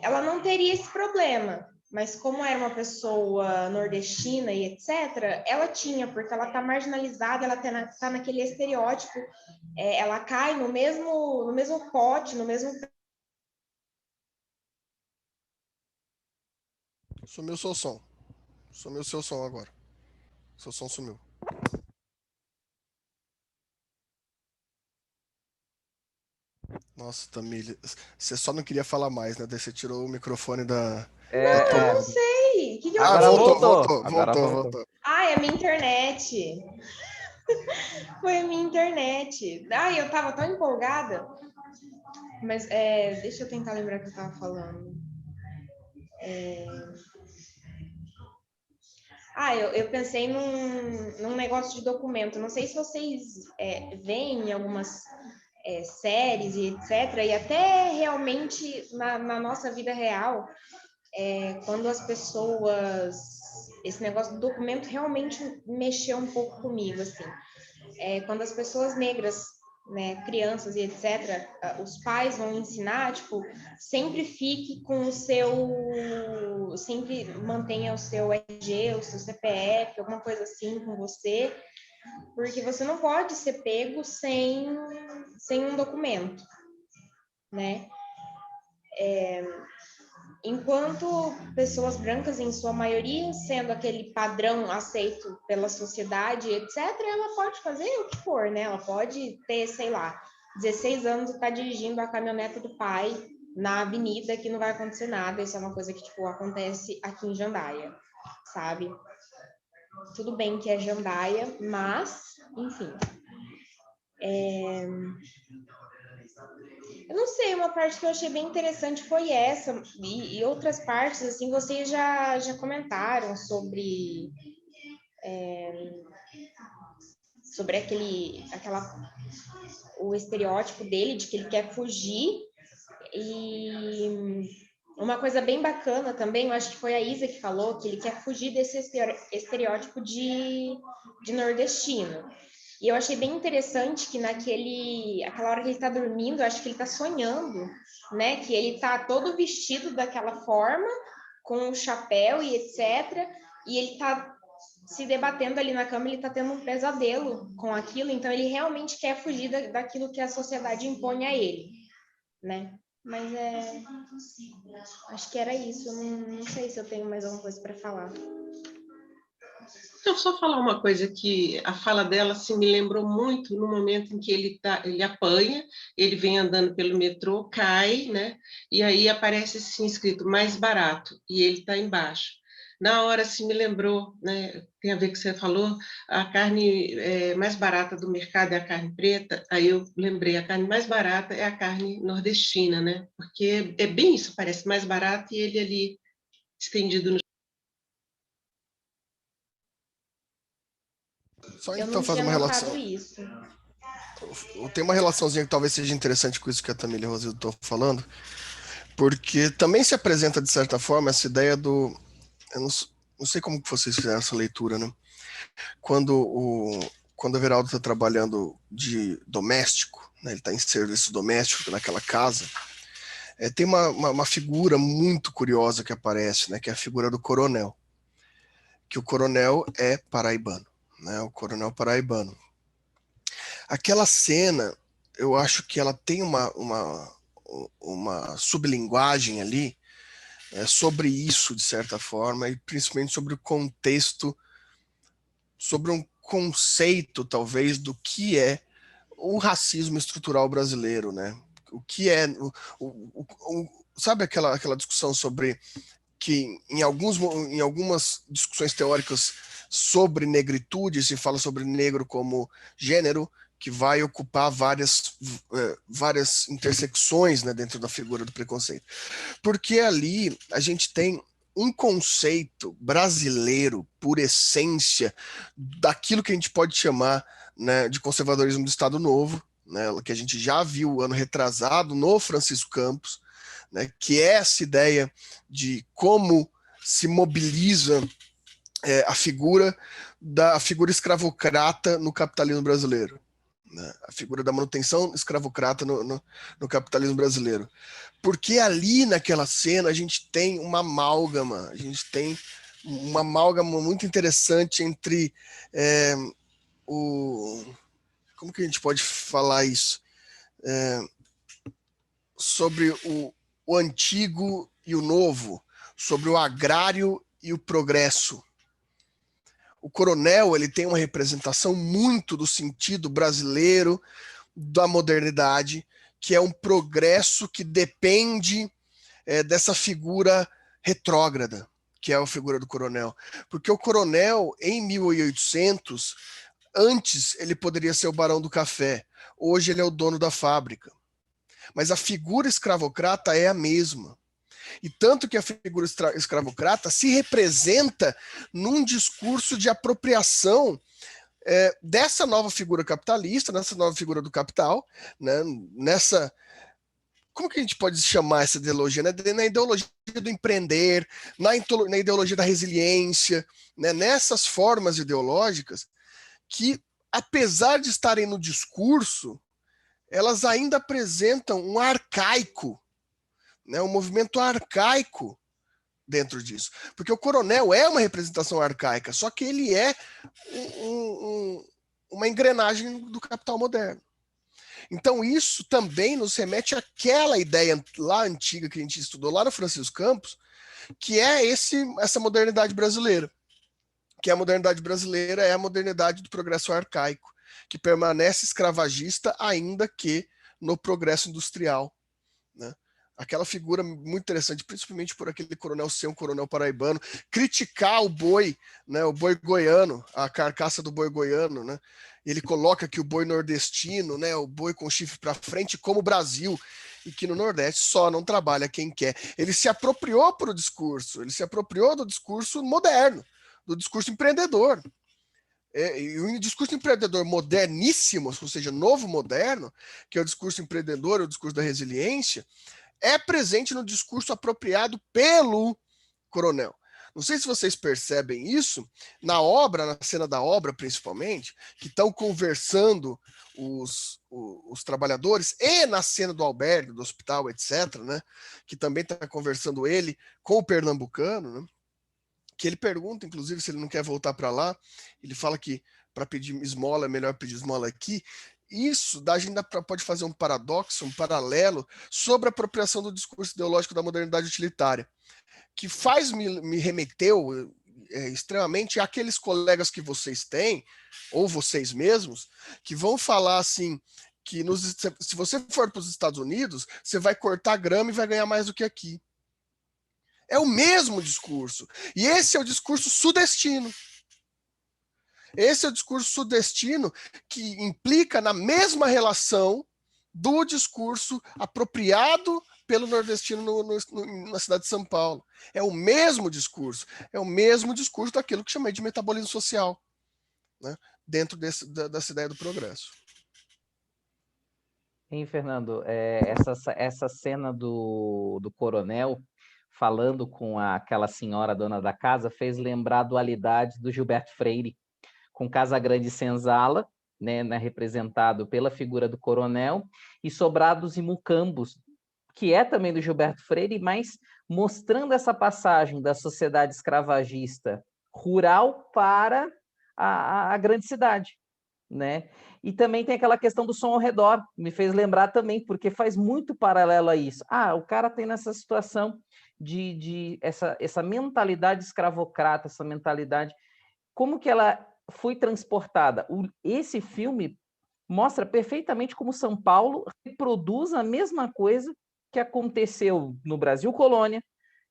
ela não teria esse problema. Mas como era uma pessoa nordestina e etc., ela tinha, porque ela está marginalizada, ela está naquele estereótipo, ela cai no mesmo pote, no mesmo... Sumiu seu som. Sumiu seu som agora. Seu som sumiu. Nossa, Tamília, você só não queria falar mais, né? Daí você tirou o microfone da Eu não tomada. sei. O que eu Agora voltou. Voltou. Ah, é a minha internet. Foi a minha internet. Ai, eu tava tão empolgada. Mas deixa eu tentar lembrar o que eu tava falando. Eu pensei num negócio de documento. Não sei se vocês veem algumas séries e etc. E até realmente na nossa vida real, quando as pessoas... Esse negócio do documento realmente mexeu um pouco comigo, assim. Quando as pessoas negras, né, crianças e etc., os pais vão ensinar, tipo, sempre fique com o seu... Sempre mantenha o seu RG, o seu CPF, alguma coisa assim com você, porque você não pode ser pego sem um documento, né? Enquanto pessoas brancas, em sua maioria, sendo aquele padrão aceito pela sociedade, etc., ela pode fazer o que for, né? Ela pode ter, sei lá, 16 anos e tá dirigindo a caminhonete do pai na avenida que não vai acontecer nada. Isso é uma coisa que, tipo, acontece aqui em Jandaia, sabe? Tudo bem que é Jandaia, mas, enfim... Eu não sei, uma parte que eu achei bem interessante foi essa, e outras partes, assim, vocês já comentaram sobre o estereótipo dele, de que ele quer fugir, e uma coisa bem bacana também, eu acho que foi a Isa que falou, que ele quer fugir desse estereótipo de nordestino. E eu achei bem interessante que aquela hora que ele está dormindo, eu acho que ele está sonhando, né? Que ele está todo vestido daquela forma, com o chapéu e etc. E ele está se debatendo ali na cama, ele está tendo um pesadelo com aquilo, então ele realmente quer fugir daquilo que a sociedade impõe a ele, né? Mas acho que era isso. Não sei se eu tenho mais alguma coisa para falar. Eu só falar uma coisa que a fala dela assim, me lembrou muito no momento em que ele apanha, ele vem andando pelo metrô, cai, né? E aí aparece assim escrito mais barato e ele está embaixo. Na hora assim me lembrou, né? Tem a ver com o que você falou, a carne mais barata do mercado é a carne preta. Aí eu lembrei, a carne mais barata é a carne nordestina, né? Porque é bem isso, parece mais barato e ele ali estendido no... Só Eu então não fazer tinha uma notado relação. isso. Tem uma relaçãozinha que talvez seja interessante com isso que a Tamília e o Rosildo estão falando, porque também se apresenta, de certa forma, essa ideia do... Eu não sei como que vocês fizeram essa leitura, né? Quando o Everaldo está trabalhando de doméstico, né? Ele está em serviço doméstico naquela casa, tem uma figura muito curiosa que aparece, né? Que é a figura do coronel. Que o coronel é paraibano, né? O coronel paraibano. Aquela cena, eu acho que ela tem uma sublinguagem ali sobre isso, de certa forma, e principalmente sobre o contexto sobre um conceito, talvez, do que é o racismo estrutural brasileiro, né? O que é... sabe aquela discussão sobre que em algumas discussões teóricas sobre negritude se fala sobre negro como gênero, que vai ocupar várias intersecções, né, dentro da figura do preconceito. Porque ali a gente tem um conceito brasileiro, por essência, daquilo que a gente pode chamar, né, de conservadorismo do Estado Novo, né, que a gente já viu ano retrasado no Francisco Campos, né, que é essa ideia de como se mobiliza a figura escravocrata no capitalismo brasileiro, né, a figura da manutenção escravocrata no capitalismo brasileiro. Porque ali naquela cena a gente tem uma amálgama muito interessante entre como que a gente pode falar isso? Sobre o antigo e o novo, sobre o agrário e o progresso. O Coronel, ele tem uma representação muito do sentido brasileiro da modernidade, que é um progresso que depende dessa figura retrógrada, que é a figura do Coronel. Porque o Coronel, em 1800, antes ele poderia ser o barão do café, hoje ele é o dono da fábrica. Mas a figura escravocrata é a mesma. E tanto que a figura escravocrata se representa num discurso de apropriação dessa nova figura capitalista, nessa nova figura do capital, né, nessa... Como que a gente pode chamar essa ideologia? Né? Na ideologia do empreender, na ideologia da resiliência, né? Nessas formas ideológicas que, apesar de estarem no discurso, elas ainda apresentam um arcaico, né, um movimento arcaico dentro disso. Porque o Coronel é uma representação arcaica, só que ele é uma engrenagem do capital moderno. Então isso também nos remete àquela ideia lá antiga que a gente estudou lá no Francisco Campos, que é essa modernidade brasileira. Que a modernidade brasileira é a modernidade do progresso arcaico, que permanece escravagista ainda que no progresso industrial, né? Aquela figura muito interessante, principalmente por aquele coronel ser um coronel paraibano, criticar o boi, né, o boi goiano, a carcaça do boi goiano, né? Ele coloca que o boi nordestino, né, o boi com chifre para frente, como o Brasil, e que no Nordeste só não trabalha quem quer. Ele se apropriou do discurso moderno, do discurso empreendedor. E o discurso empreendedor moderníssimo, ou seja, novo moderno, que é o discurso empreendedor, o discurso da resiliência, é presente no discurso apropriado pelo Coronel. Não sei se vocês percebem isso, na cena da obra principalmente, que estão conversando os trabalhadores, e na cena do albergue, do hospital, etc., né, que também está conversando ele com o pernambucano, né, que ele pergunta, inclusive, se ele não quer voltar para lá. Ele fala que para pedir esmola é melhor pedir esmola aqui. Isso a gente ainda pode fazer um paradoxo, um paralelo sobre a apropriação do discurso ideológico da modernidade utilitária, que me remeteu extremamente àqueles colegas que vocês têm, ou vocês mesmos, que vão falar assim, que se você for para os Estados Unidos, você vai cortar grama e vai ganhar mais do que aqui. É o mesmo discurso. E esse é o discurso sudestino. Esse é o discurso sudestino que implica na mesma relação do discurso apropriado pelo nordestino na cidade de São Paulo. É o mesmo discurso. É o mesmo discurso daquilo que chamei de metabolismo social, né, dentro dessa ideia do progresso. Hein, Fernando, essa cena do coronel falando com aquela senhora dona da casa fez lembrar a dualidade do Gilberto Freire com Casagrande e Senzala, né, representado pela figura do coronel, e Sobrados e Mucambos, que é também do Gilberto Freire, mas mostrando essa passagem da sociedade escravagista rural para a grande cidade, né? E também tem aquela questão do som ao redor, me fez lembrar também, porque faz muito paralelo a isso. O cara tem nessa situação de essa mentalidade escravocrata, essa mentalidade, como que ela fui transportada. Esse filme mostra perfeitamente como São Paulo reproduz a mesma coisa que aconteceu no Brasil colônia,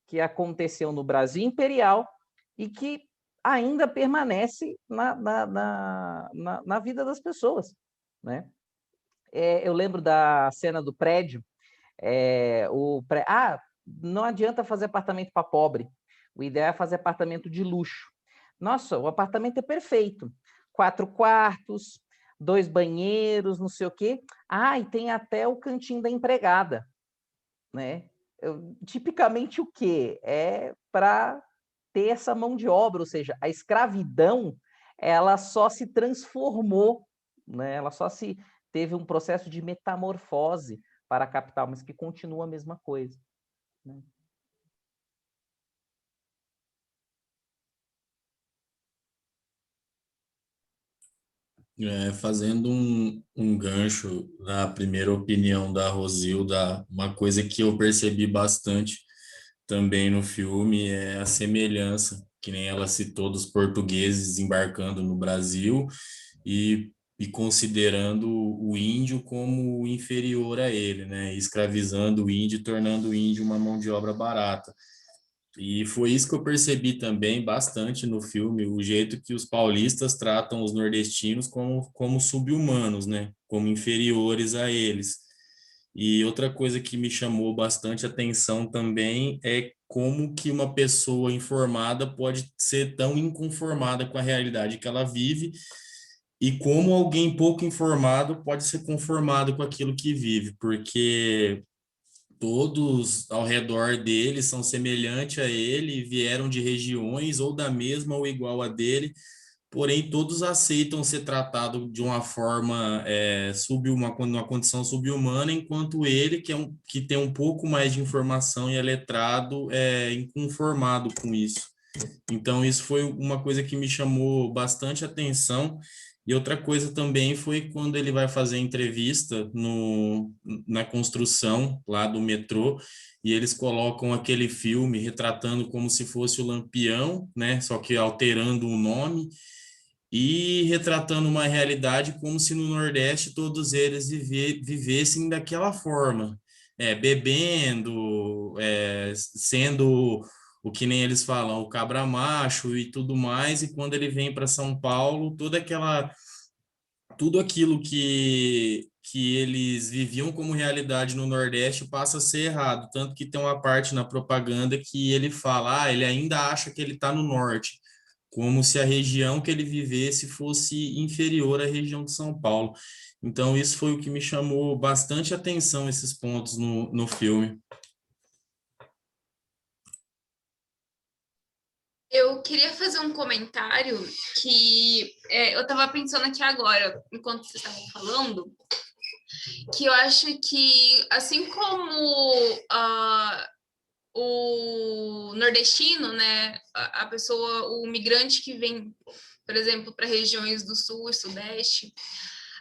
que aconteceu no Brasil imperial e que ainda permanece na vida das pessoas, né? Eu lembro da cena do prédio. Não adianta fazer apartamento para pobre. O ideal é fazer apartamento de luxo. Nossa, o apartamento é perfeito. 4 quartos, 2 banheiros, não sei o quê. E tem até o cantinho da empregada, né? Tipicamente o quê? É para ter essa mão de obra, ou seja, a escravidão, ela só se transformou, né? Ela só teve um processo de metamorfose para a capital, mas que continua a mesma coisa, né? Fazendo um gancho na primeira opinião da Rosilda, uma coisa que eu percebi bastante também no filme é a semelhança, que nem ela citou, dos portugueses embarcando no Brasil e considerando o índio como inferior a ele, né? Escravizando o índio, tornando o índio uma mão de obra barata. E foi isso que eu percebi também bastante no filme, o jeito que os paulistas tratam os nordestinos como sub-humanos, né? Como inferiores a eles. E outra coisa que me chamou bastante atenção também é como que uma pessoa informada pode ser tão inconformada com a realidade que ela vive e como alguém pouco informado pode ser conformado com aquilo que vive, porque todos ao redor dele são semelhantes a ele, vieram de regiões ou da mesma ou igual a dele, porém todos aceitam ser tratados de uma forma uma condição sub-humana, enquanto ele, que tem um pouco mais de informação e é letrado, é inconformado com isso. Então, isso foi uma coisa que me chamou bastante atenção. E outra coisa também foi quando ele vai fazer entrevista na construção lá do metrô, e eles colocam aquele filme retratando como se fosse o Lampião, né? Só que alterando o nome e retratando uma realidade como se no Nordeste todos eles vivessem daquela forma, bebendo, sendo o que nem eles falam, o cabra macho e tudo mais, e quando ele vem para São Paulo, tudo aquilo que eles viviam como realidade no Nordeste passa a ser errado, tanto que tem uma parte na propaganda que ele fala, ele ainda acha que ele está no Norte, como se a região que ele vivesse fosse inferior à região de São Paulo. Então, isso foi o que me chamou bastante atenção, esses pontos no filme. Eu queria fazer um comentário que eu estava pensando aqui agora, enquanto vocês estavam falando, que eu acho que, assim como o nordestino, né, a pessoa, o migrante que vem, por exemplo, para regiões do sul e sudeste,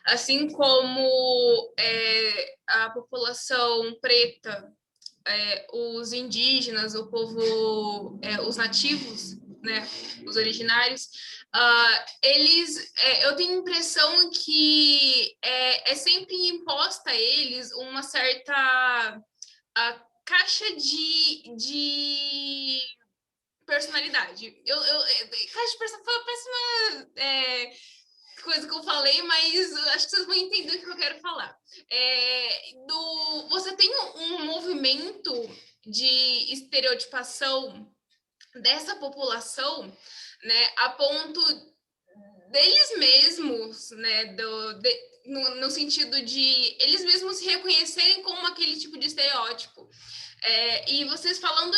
assim como a população preta, os indígenas, o povo, os nativos, né, os originários, eles, eu tenho a impressão que é sempre imposta a eles uma certa caixa de personalidade. Caixa de personalidade parece uma coisa que eu falei, mas acho que vocês vão entender o que eu quero falar. Você tem um movimento de estereotipação dessa população, né, a ponto deles mesmos, né, no sentido de eles mesmos se reconhecerem como aquele tipo de estereótipo. E vocês falando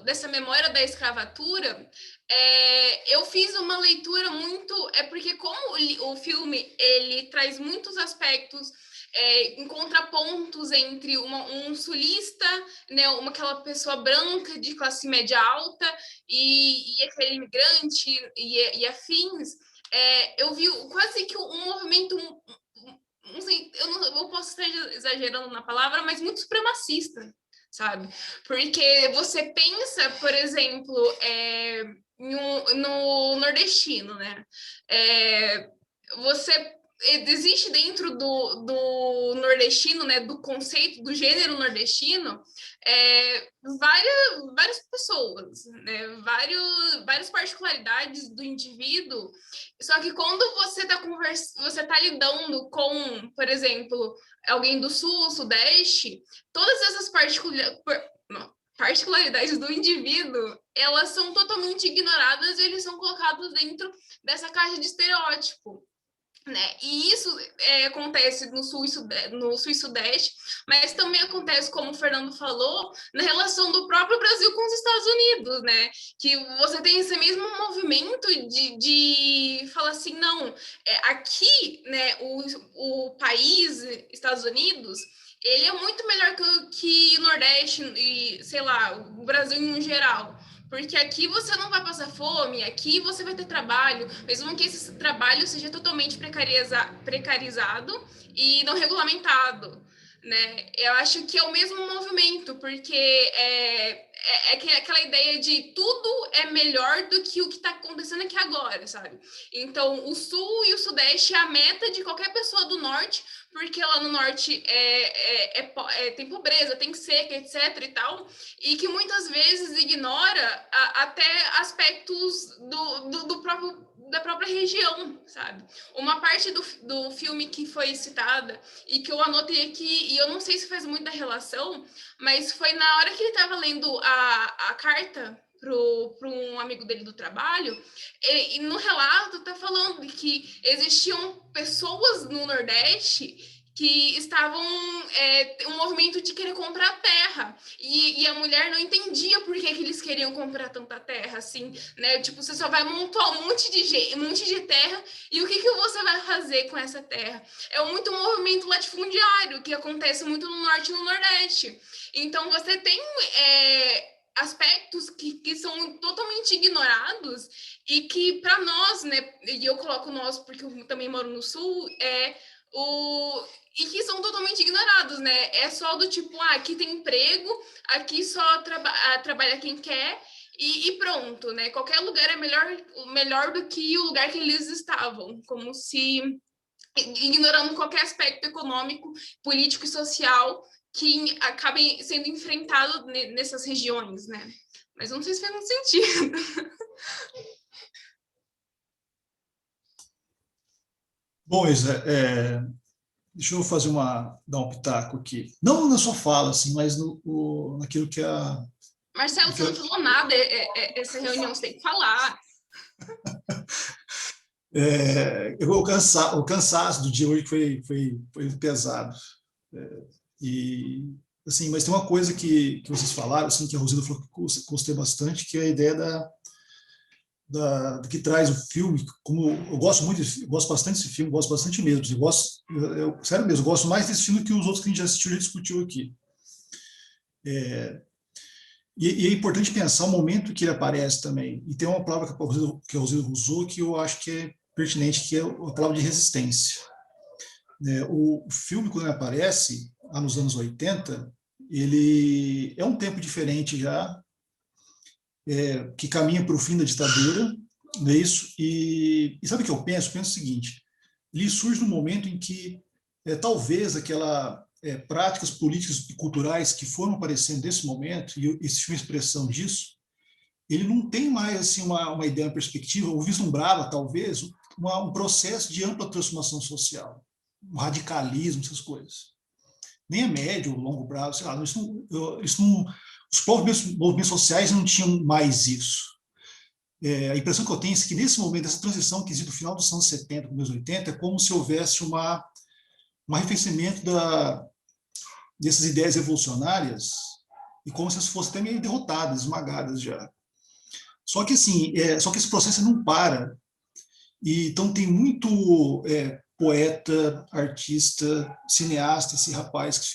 dessa memória da escravatura, eu fiz uma leitura muito... porque como o filme ele traz muitos aspectos em contrapontos entre um sulista, né, aquela pessoa branca de classe média alta e aquele imigrante e afins, eu vi quase que um movimento... não sei, eu posso estar exagerando na palavra, mas muito supremacista, sabe? Porque você pensa, por exemplo, no nordestino, né? Existe dentro do nordestino, né, do conceito do gênero nordestino, várias pessoas, né, várias particularidades do indivíduo. Só que quando você tá lidando com, por exemplo, alguém do sul, sudeste, todas essas particularidades do indivíduo, elas são totalmente ignoradas e eles são colocados dentro dessa caixa de estereótipo. Né? E isso acontece no sul e sudeste, mas também acontece, como o Fernando falou, na relação do próprio Brasil com os Estados Unidos, né? Que você tem esse mesmo movimento de falar assim, não, aqui, né, o país, Estados Unidos, ele é muito melhor que o Nordeste e, sei lá, o Brasil em geral. Porque aqui você não vai passar fome, aqui você vai ter trabalho, mesmo que esse trabalho seja totalmente precarizado e não regulamentado, né? Eu acho que é o mesmo movimento, porque aquela ideia de tudo é melhor do que o que está acontecendo aqui agora, sabe? Então, o Sul e o Sudeste é a meta de qualquer pessoa do Norte, porque lá no Norte tem pobreza, tem seca, etc. e tal, e que muitas vezes ignora até aspectos da própria região, sabe? Uma parte do filme que foi citada e que eu anotei aqui, e eu não sei se faz muita relação, mas foi na hora que ele estava lendo a carta para um amigo dele do trabalho, e no relato está falando que existiam pessoas no Nordeste que estavam um movimento de querer comprar terra, e a mulher não entendia por que eles queriam comprar tanta terra, assim, né? Tipo, você só vai montar um monte de terra, e o que você vai fazer com essa terra? É muito um movimento latifundiário, que acontece muito no Norte e no Nordeste. Então, você tem aspectos que são totalmente ignorados, e que, para nós, né, e eu coloco nós porque eu também moro no Sul, e que são totalmente ignorados, né? É só do tipo, aqui tem emprego, aqui só trabalha quem quer, e pronto, né? Qualquer lugar é melhor do que o lugar que eles estavam, como se ignorando qualquer aspecto econômico, político e social que acabem sendo enfrentado nessas regiões, né? Mas não sei se faz muito sentido. Bom, Isa, deixa eu dar um pitaco aqui. Não na sua fala, assim, mas naquilo que a... Marcelo, você não falou nada, essa reunião você tem que falar. O cansaço do dia hoje foi pesado. Assim, mas tem uma coisa que vocês falaram, assim, que a Rosina falou que gostei bastante, que é a ideia do que traz o filme. Como eu gosto bastante desse filme, gosto bastante mesmo. Sério mesmo, eu gosto mais desse filme que os outros que a gente já assistiu e discutiu aqui. E é importante pensar o momento que ele aparece também. E tem uma palavra que a Rosina usou que eu acho que é pertinente, que é a palavra de resistência. O filme, quando ele aparece, lá nos anos 80, ele é um tempo diferente já, que caminha para o fim da ditadura, não é isso? E sabe o que eu penso? Eu penso o seguinte: ele surge num momento em que talvez práticas políticas e culturais que foram aparecendo nesse momento, e esse filme é expressão disso, ele não tem mais assim, uma ideia, uma perspectiva, ou vislumbrava talvez um processo de ampla transformação social, um radicalismo, essas coisas. Nem a médio ou longo prazo, sei lá, os próprios movimentos sociais não tinham mais isso. A impressão que eu tenho é que nesse momento, essa transição que existe do final dos anos 70 para os anos 80, é como se houvesse um arrefecimento dessas ideias revolucionárias, e como se elas fossem até meio derrotadas, esmagadas já. Só que assim, esse processo não para. E então tem muito poeta, artista, cineasta, esse rapaz que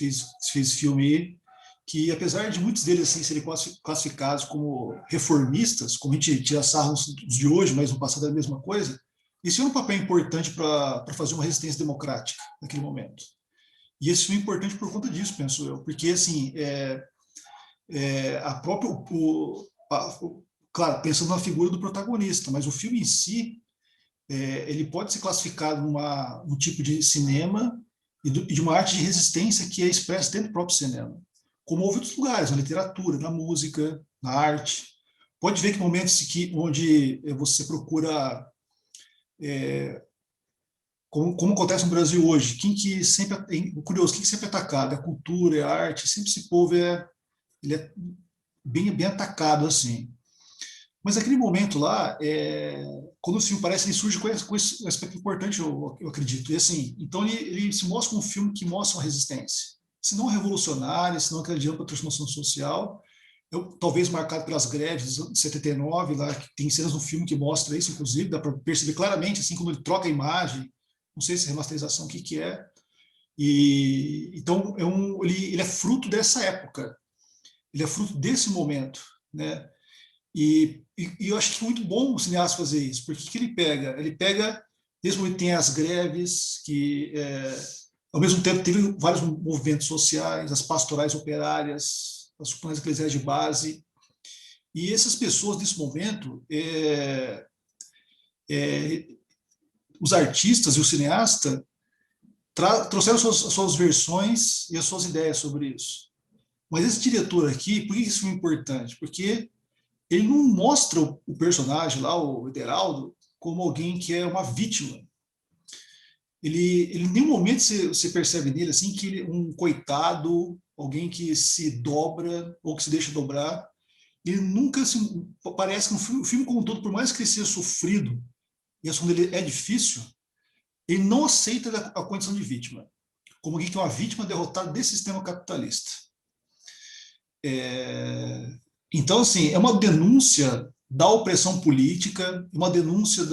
fez filme, que apesar de muitos deles assim, serem classificados como reformistas, como a gente tira sarro de hoje, mas no passado é a mesma coisa, isso é um papel importante para fazer uma resistência democrática naquele momento. E esse filme é importante por conta disso, penso eu, porque assim, o claro, pensando na figura do protagonista, mas o filme em si, ele pode ser classificado num tipo de cinema e de uma arte de resistência que é expressa dentro do próprio cinema, como houve em outros lugares, na literatura, na música, na arte. Pode ver que momentos onde você procura, como acontece no Brasil hoje, curioso, quem que sempre é atacado? É a cultura, é a arte, sempre esse povo ele é bem atacado assim. Mas aquele momento lá, quando o filme parece, ele surge com esse aspecto importante, eu acredito. E assim, então ele se mostra como um filme que mostra uma resistência, se não revolucionária, se não acreditando para a transformação social, talvez marcado pelas greves de 79, lá, que tem cenas no filme que mostra isso, inclusive, dá para perceber claramente, assim, quando ele troca a imagem, não sei se é remasterização, o que é. E então ele é fruto dessa época, ele é fruto desse momento, né? E eu acho que é muito bom o cineasta fazer isso, porque o que ele pega? Ele pega, desde onde tem as greves, que ao mesmo tempo teve vários movimentos sociais, as pastorais operárias, as comunidades eclesiais de base, e essas pessoas, nesse momento, os artistas e o cineasta trouxeram suas versões e as suas ideias sobre isso. Mas esse diretor aqui, por que isso é importante? Porque ele não mostra o personagem lá, o Ederaldo, como alguém que é uma vítima. Ele em nenhum momento você percebe nele assim que ele é um coitado, alguém que se dobra ou que se deixa dobrar. Ele nunca parece que o filme como um todo, por mais que ele seja sofrido e a ação dele é difícil, ele não aceita a condição de vítima, como alguém que é uma vítima derrotada desse sistema capitalista. Então, assim, é uma denúncia da opressão política, uma denúncia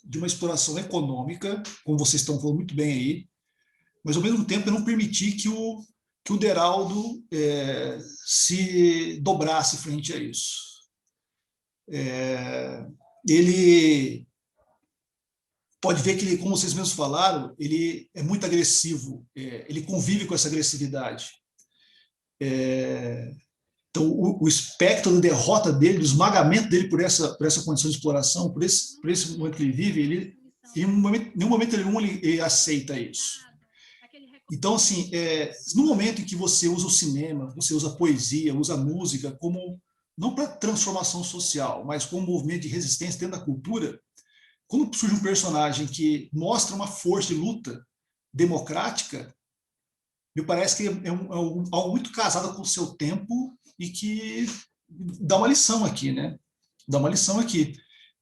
de uma exploração econômica, como vocês estão falando muito bem aí, mas, ao mesmo tempo, não permitir que o Deraldo se dobrasse frente a isso. Ele pode ver que, como vocês mesmos falaram, ele é muito agressivo, ele convive com essa agressividade. Então, o espectro da derrota dele, do esmagamento dele por essa condição de exploração, por esse momento que ele vive, em nenhum momento ele aceita isso. Então, assim, no momento em que você usa o cinema, você usa a poesia, usa a música como, não para transformação social, mas como movimento de resistência dentro da cultura, quando surge um personagem que mostra uma força de luta democrática, me parece que é algo muito casado com o seu tempo e que dá uma lição aqui, né? Dá uma lição aqui.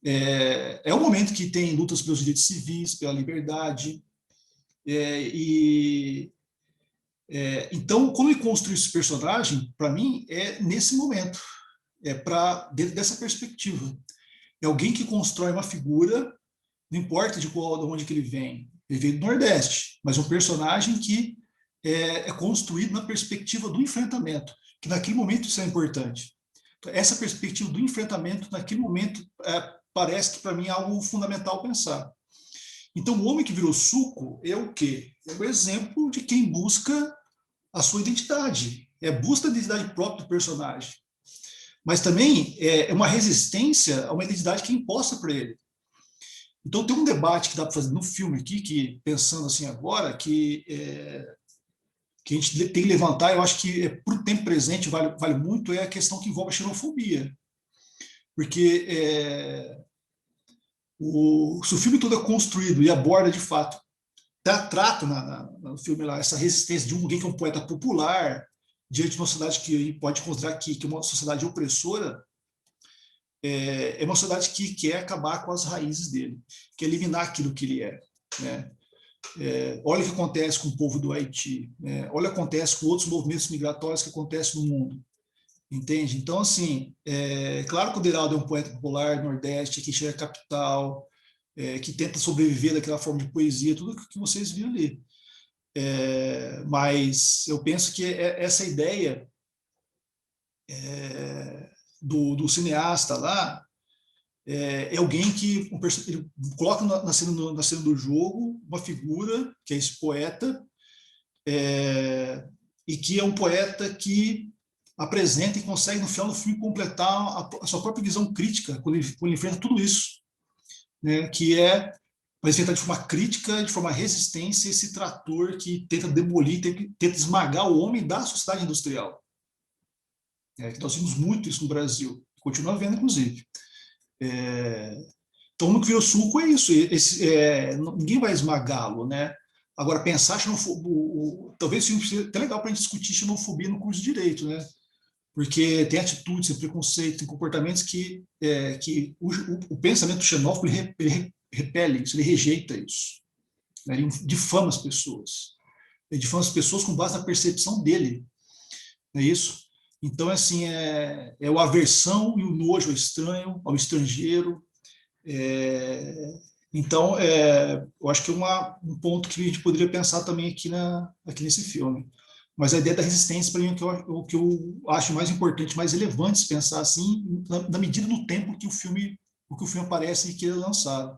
É um momento que tem lutas pelos direitos civis, pela liberdade, então, como ele construiu esse personagem, para mim, é nesse momento, dentro dessa perspectiva. É alguém que constrói uma figura, não importa de onde que ele veio do Nordeste, mas um personagem que é construído na perspectiva do enfrentamento, que naquele momento isso é importante. Então, essa perspectiva do enfrentamento, naquele momento, parece que para mim é algo fundamental pensar. Então, o homem que virou suco é o quê? É o exemplo de quem busca a sua identidade, busca a identidade própria do personagem. Mas também é uma resistência a uma identidade que é imposta para ele. Então, tem um debate que dá para fazer no filme aqui, que, pensando assim agora, que a gente tem que levantar, eu acho que para o tempo presente vale muito, é a questão que envolve a xenofobia. Porque se o filme todo é construído e aborda, de fato, trata no filme lá essa resistência de alguém que é um poeta popular diante de uma sociedade que pode considerar que é uma sociedade opressora, é uma sociedade que quer acabar com as raízes dele, quer eliminar aquilo que ele é, né? Olha o que acontece com o povo do Haiti, né? Olha o que acontece com outros movimentos migratórios que acontecem no mundo, entende? Então, assim, claro que o Deraldo é um poeta popular do Nordeste, que chega à capital, que tenta sobreviver daquela forma de poesia, tudo que vocês viram ali. Mas eu penso que essa ideia do cineasta lá é alguém que ele coloca na cena do jogo uma figura, que é esse poeta, e que é um poeta que apresenta e consegue, no final do filme, completar a sua própria visão crítica quando ele enfrenta tudo isso, né? Que é apresentar de forma crítica, de forma resistência, esse trator que tenta demolir, tenta esmagar o homem da sociedade industrial. Que nós vimos muito isso no Brasil, continua vendo, inclusive. Então, no que virou suco é isso, ninguém vai esmagá-lo, né? Agora, pensar xenofobia, talvez seja até legal para a gente discutir xenofobia no curso de Direito, né? Porque tem atitudes, tem preconceito, tem comportamentos que o pensamento xenófobo ele repele isso, ele rejeita isso. Né? Ele difama as pessoas. Ele difama as pessoas com base na percepção dele. Não é isso? Então, assim, é a aversão e o nojo ao estranho, ao estrangeiro. Então, eu acho que é um ponto que a gente poderia pensar também aqui nesse filme. Mas a ideia da resistência, para mim, é o que eu acho mais importante, mais relevante se pensar assim, na medida do tempo que o filme aparece e que ele é lançado.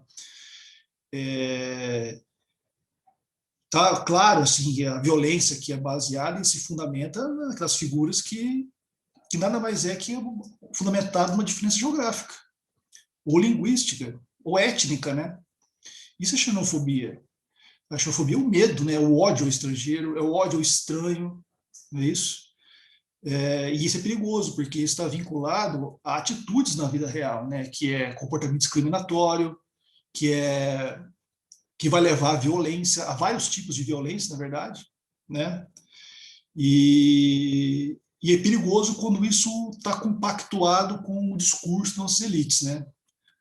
Tá claro, assim, a violência que é baseada e se fundamenta naquelas figuras que nada mais é que fundamentado numa diferença geográfica, ou linguística, ou étnica, né? Isso é xenofobia. A xenofobia é o medo, né? O ódio ao estrangeiro, é o ódio ao estranho, não é isso? E isso é perigoso, porque isso está vinculado a atitudes na vida real, né? Que é comportamento discriminatório, que vai levar à violência, a vários tipos de violência, na verdade, né? E é perigoso quando isso está compactuado com o discurso das nossas elites, né?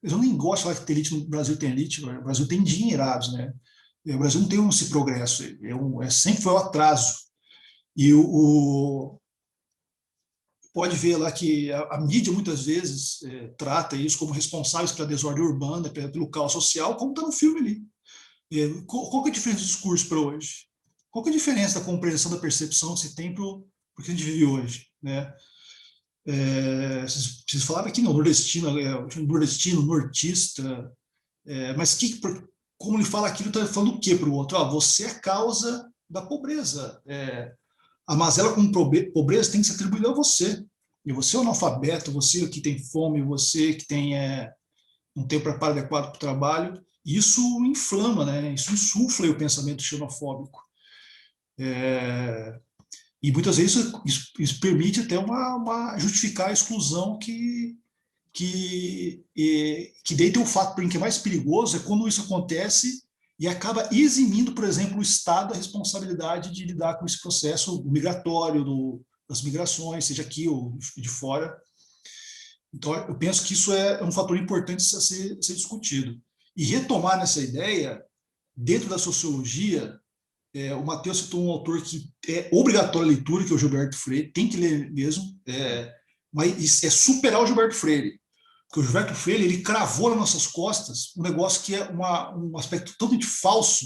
Eu nem gosto de falar que tem elite no Brasil, tem elite, o Brasil tem endinheirados, né? O Brasil não tem esse progresso, sempre foi o atraso. E pode ver lá que a mídia muitas vezes trata isso como responsáveis pela desordem urbana, pelo caos social, como está no filme ali. Qual que é a diferença do discurso para hoje? Qual que é a diferença da compreensão, da percepção que se tem para o que a gente vive hoje, né? Vocês falaram aqui, nordestino, nortista, mas como ele fala aquilo, está falando o quê para o outro? Você é a causa da pobreza. A mazela com pobreza tem que ser atribuída a você. E você é analfabeto, você que tem fome, você que não tem preparo adequado para o trabalho. Isso inflama, né? Isso insufla o pensamento xenofóbico. E muitas vezes isso permite até justificar a exclusão que daí tem um fato que é mais perigoso, é quando isso acontece e acaba eximindo, por exemplo, o Estado da responsabilidade de lidar com esse processo migratório, das migrações, seja aqui ou de fora. Então, eu penso que isso é um fator importante a ser discutido. E retomar nessa ideia, dentro da sociologia, o Matheus citou um autor que é obrigatório a leitura, que é o Gilberto Freire, tem que ler mesmo, mas superar o Gilberto Freire. Porque o Gilberto Freire, ele cravou nas nossas costas um negócio que é um aspecto totalmente falso,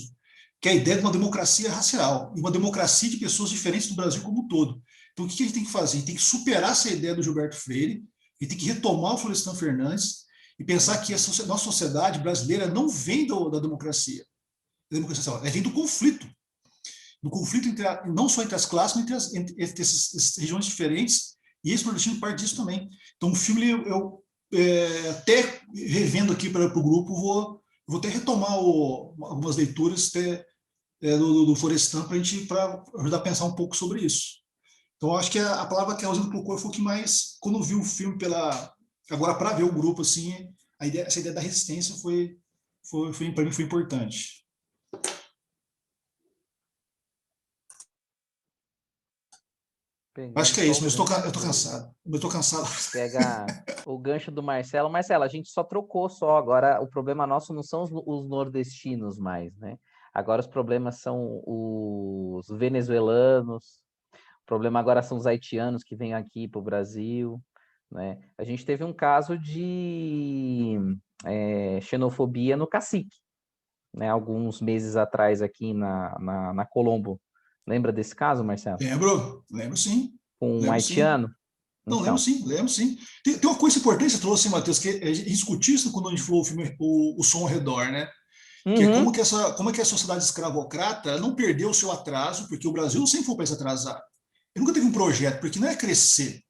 que é a ideia de uma democracia racial, e uma democracia de pessoas diferentes do Brasil como um todo. Então, o que a gente tem que fazer? A gente tem que superar essa ideia do Gilberto Freire, a gente tem que retomar o Florestan Fernandes e pensar que a nossa sociedade brasileira não vem da democracia. Ela vem do conflito. Do conflito não só entre as classes, mas entre essas regiões diferentes, e esse nordestino parte disso também. Então, o filme, eu até revendo aqui para o grupo, vou até retomar algumas leituras do Florestan para ajudar a pensar um pouco sobre isso. Então, acho que a palavra que a Rosana colocou foi o que mais, quando eu vi o filme agora para ver o grupo, assim, essa ideia da resistência para mim foi importante. Acho que é isso, mas eu tô cansado. Eu tô cansado. Pega o gancho do Marcelo. Marcelo, a gente só trocou agora. O problema nosso não são os nordestinos mais, né? Agora os problemas são os venezuelanos. O problema agora são os haitianos que vêm aqui para o Brasil, né? A gente teve um caso de xenofobia no Cacique, né? Alguns meses atrás aqui na Colombo. Lembra desse caso, Marcelo? Lembro sim. Com um haitiano? Sim. Não, então. lembro sim. Tem uma coisa importante que você trouxe, Matheus, que a gente discutiu isso quando a gente falou o filme O Som ao Redor, né? Que é como é que a sociedade escravocrata não perdeu o seu atraso, porque o Brasil sempre foi um país atrasado. ele nunca teve um projeto, porque não é crescer.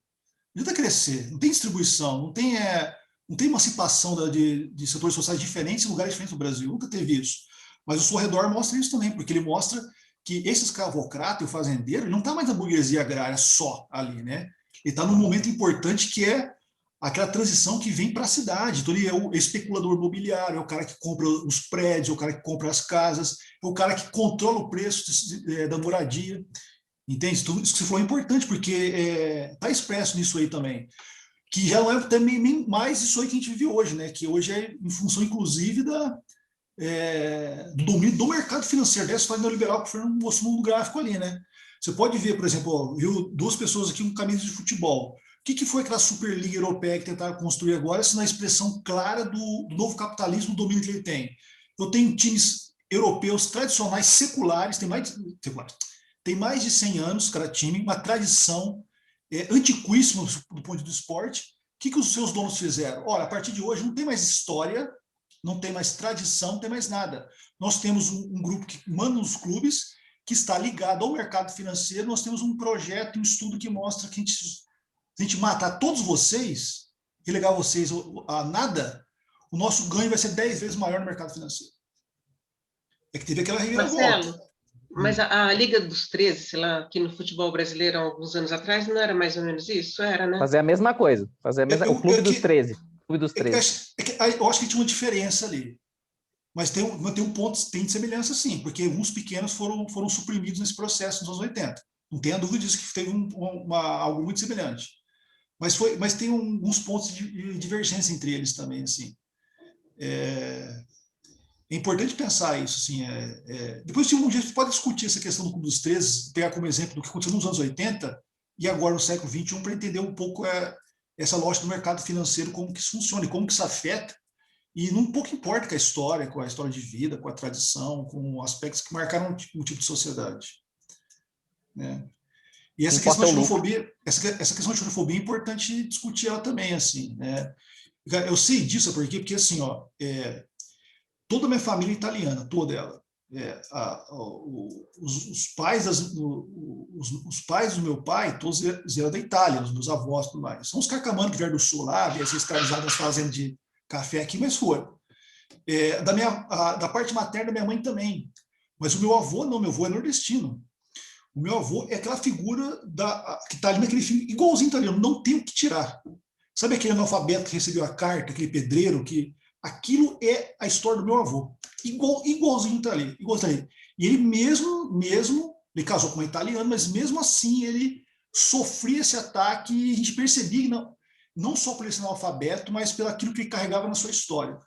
Não adianta crescer, não tem distribuição, não tem emancipação de setores sociais diferentes em lugares diferentes do Brasil, nunca teve isso. Mas o seu redor mostra isso também, porque ele mostra que esse escravocrata e o fazendeiro, ele não está mais na burguesia agrária só ali, né? Ele está num momento importante que é aquela transição que vem para a cidade. Então, ele é o especulador imobiliário, é o cara que compra os prédios, é o cara que compra as casas, é o cara que controla o preço da moradia. Entende? Tudo isso que você falou é importante, porque está expresso nisso aí também. Que já não é também mais isso aí que a gente vive hoje, né? Que hoje é em função, inclusive, do domínio do mercado financeiro, dessa história neoliberal que o Fernando mostrou no gráfico ali, né? Você pode ver, por exemplo, viu duas pessoas aqui com camisas de futebol. O que foi aquela Superliga Europeia que tentaram construir agora, se na expressão clara do novo capitalismo, do domínio que ele tem? Eu tenho times europeus tradicionais, seculares, tem mais de 100 anos cada time, uma tradição antiquíssima do ponto de vista do esporte. O que os seus donos fizeram? Olha, a partir de hoje não tem mais história, não tem mais tradição, não tem mais nada. Nós temos um grupo que manda nos clubes, que está ligado ao mercado financeiro, nós temos um projeto, um estudo que mostra que se a gente matar todos vocês, relegar vocês a nada, o nosso ganho vai ser 10 vezes maior no mercado financeiro. É que teve aquela reviravolta. Marcelo, mas a Liga dos 13, sei lá, aqui no futebol brasileiro, há alguns anos atrás, não era mais ou menos isso? Era, né? Fazer a mesma coisa. O Clube dos 13. Clube dos 13. Eu acho que tinha uma diferença ali. Mas tem um ponto, tem de semelhança sim, porque alguns pequenos foram suprimidos nesse processo nos anos 80. Não tenha dúvida disso, que teve algo muito semelhante. Mas tem alguns pontos de divergência entre eles também, assim. É importante pensar isso, assim. Depois, um dia, a gente pode discutir essa questão do Clube dos 13, pegar como exemplo do que aconteceu nos anos 80 e agora no século XXI, para entender um pouco essa lógica do mercado financeiro, como que isso funciona e como que isso afeta. E não pouco importa com a história de vida, com a tradição, com aspectos que marcaram um tipo de sociedade, né? E essa questão de xenofobia, é importante discutir ela também, assim, né? Eu sei disso, porque assim, ó, toda a minha família é italiana, toda ela. Os pais do meu pai, todos eram da Itália, os meus avós e tudo mais. São os carcamanos que vieram do sul lá, vieram ser escravizados nas fazendas de café aqui, mas foram. Da parte materna da minha mãe também. Mas o meu avô não, meu avô é nordestino. O meu avô é aquela figura que está ali naquele filme, igualzinho italiano, não tem o que tirar. Sabe aquele analfabeto que recebeu a carta, aquele pedreiro aquilo é a história do meu avô. Igualzinho está ali. E ele mesmo, ele casou com uma italiana, mas mesmo assim ele sofria esse ataque e a gente percebia que não só por ele ser analfabeto, mas pelo aquilo que ele carregava na sua história.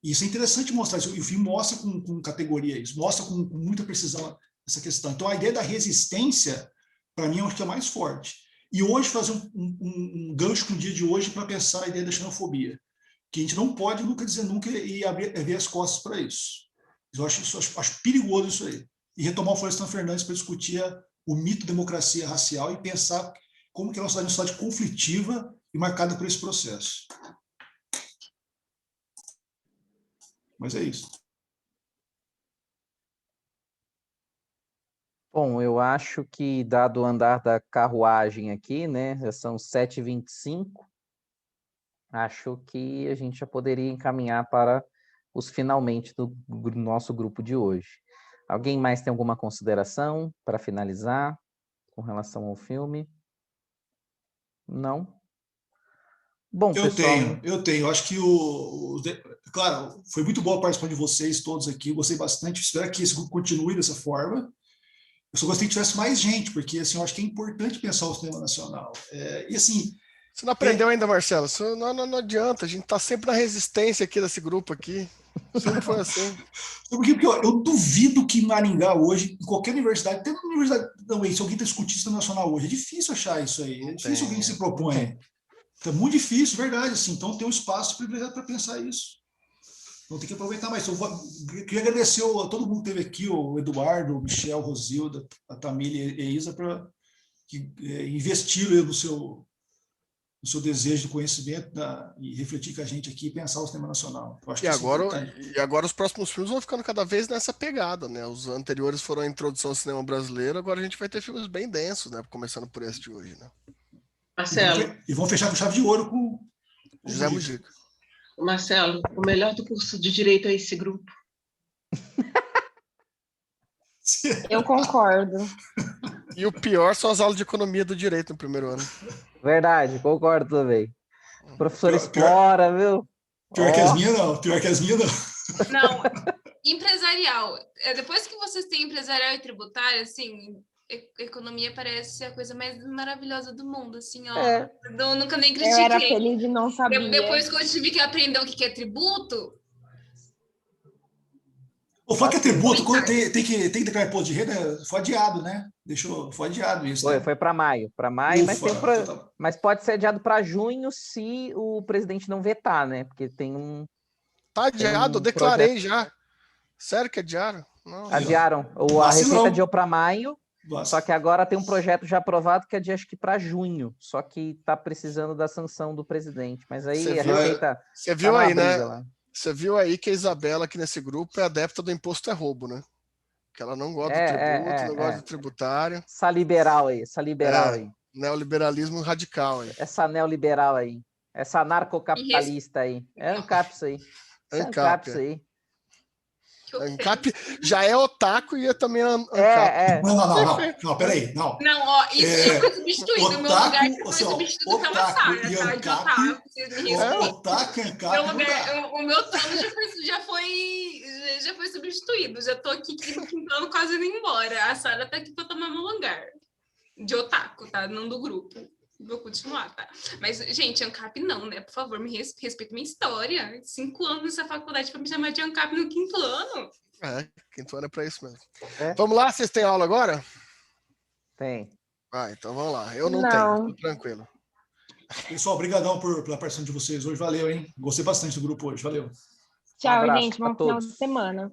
Isso é interessante mostrar isso. E o filme mostra com categoria isso, mostra com muita precisão essa questão. Então, a ideia da resistência, para mim, eu acho que é mais forte. E hoje, fazer um gancho com o dia de hoje para pensar a ideia da xenofobia. Que a gente não pode nunca dizer nunca e ver as costas para isso. Eu acho perigoso isso aí. E retomar o Florestan Fernandes para discutir o mito da democracia racial e pensar como que a nossa sociedade é conflitiva e marcada por esse processo. Mas é isso. Bom, eu acho que, dado o andar da carruagem aqui, né, já são 7h25, acho que a gente já poderia encaminhar para os finalmente do nosso grupo de hoje. Alguém mais tem alguma consideração para finalizar com relação ao filme? Não? Bom, pessoal... Eu tenho. Acho que claro, foi muito boa a participação de vocês todos aqui. Eu gostei bastante. Espero que esse grupo continue dessa forma. Eu só gostaria que tivesse mais gente, porque assim, eu acho que é importante pensar o cinema nacional. E assim... Você não aprendeu ainda, Marcelo? Isso não adianta. A gente está sempre na resistência aqui desse grupo aqui. Sempre foi assim. Porque eu duvido que em Maringá hoje, em qualquer universidade, até na universidade, não, se alguém está discutindo cinema nacional hoje, é difícil achar isso aí. É difícil alguém que se propõe. É muito difícil, verdade. Assim, então tem um espaço privilegiado para pensar isso. Então tem que aproveitar mais. Eu queria agradecer a todo mundo que esteve aqui, o Eduardo, o Michel, Rosilda, a Tamília e a Isa, que investiram no seu no seu desejo de conhecimento e refletir com a gente aqui e pensar o cinema nacional. Eu acho E que isso é agora, importante. e agora os próximos filmes vão ficando cada vez nessa pegada, né? Os anteriores foram a introdução ao cinema brasileiro, agora a gente vai ter filmes bem densos, né? Começando por esse de hoje, né? Marcelo, E vão fechar com chave de ouro com o José Mujica. Mujica. Marcelo, o melhor do curso de Direito é esse grupo. Eu concordo. E o pior são as aulas de economia do direito no primeiro ano. Verdade, concordo também. O professor Pior- explora, viu? Pior que as Ó, minhas, não. Pior que as minhas, não. Não, empresarial. Depois que vocês têm empresarial e tributário, assim, economia parece a coisa mais maravilhosa do mundo, assim, ó. É. Eu nunca nem Eu era critiquei. feliz e não sabia. Depois que eu tive que aprender o que é tributo, O fato que é tributo, quando tem que declarar imposto de renda, foi adiado, né? Foi adiado isso, né? foi para maio. Para maio, mas, Ufa, tá- mas pode ser adiado para junho se o presidente não vetar, né? Porque tem um. Tá adiado, eu um declarei já. Sério que adiaram? Não. Adiaram. A Vacilão. Receita adiou para maio, Nossa. só que agora tem um projeto já aprovado que adia acho que para junho. Só que está precisando da sanção do presidente. Mas aí Você a viu- Receita. Você viu tá na aí, né? briga lá. Você viu aí que a Isabela aqui nesse grupo é adepta do imposto é roubo, né? Que ela não gosta do tributo, não gosta do tributário. Essa liberal aí. Neoliberalismo radical aí. Essa neoliberal aí. Essa anarcocapitalista aí. É ANCAP isso aí. Isso é ANCAP isso aí. que ofensa. ANCAP já é otaku e é também ANCAP. Não, peraí, não. Não, ó, isso já foi substituído. O meu otaku, lugar já foi assim, ó, substituído pela otaku Sara, e tá? De ANCAP, otaku, vocês me respeitem. Otaku, ANCAP, Meu não lugar, dá. o meu trono já foi substituído. Já tô aqui quintando quase indo embora. A Sara tá aqui pra tomar meu lugar. De otaku, tá? Não do grupo. Vou continuar, tá? Mas, gente, ANCAP não, né? Por favor, me respeita minha história. 5 anos nessa faculdade pra me chamar de ANCAP no 5º ano. Quinto ano é pra isso mesmo. É. Vamos lá, vocês têm aula agora? Tem. Então vamos lá. Eu não Não. tenho, tô tranquilo. Pessoal, obrigadão pela participação de vocês hoje. Valeu, hein? Gostei bastante do grupo hoje. Valeu. Tchau, abraço gente. pra Bom final todos. de semana.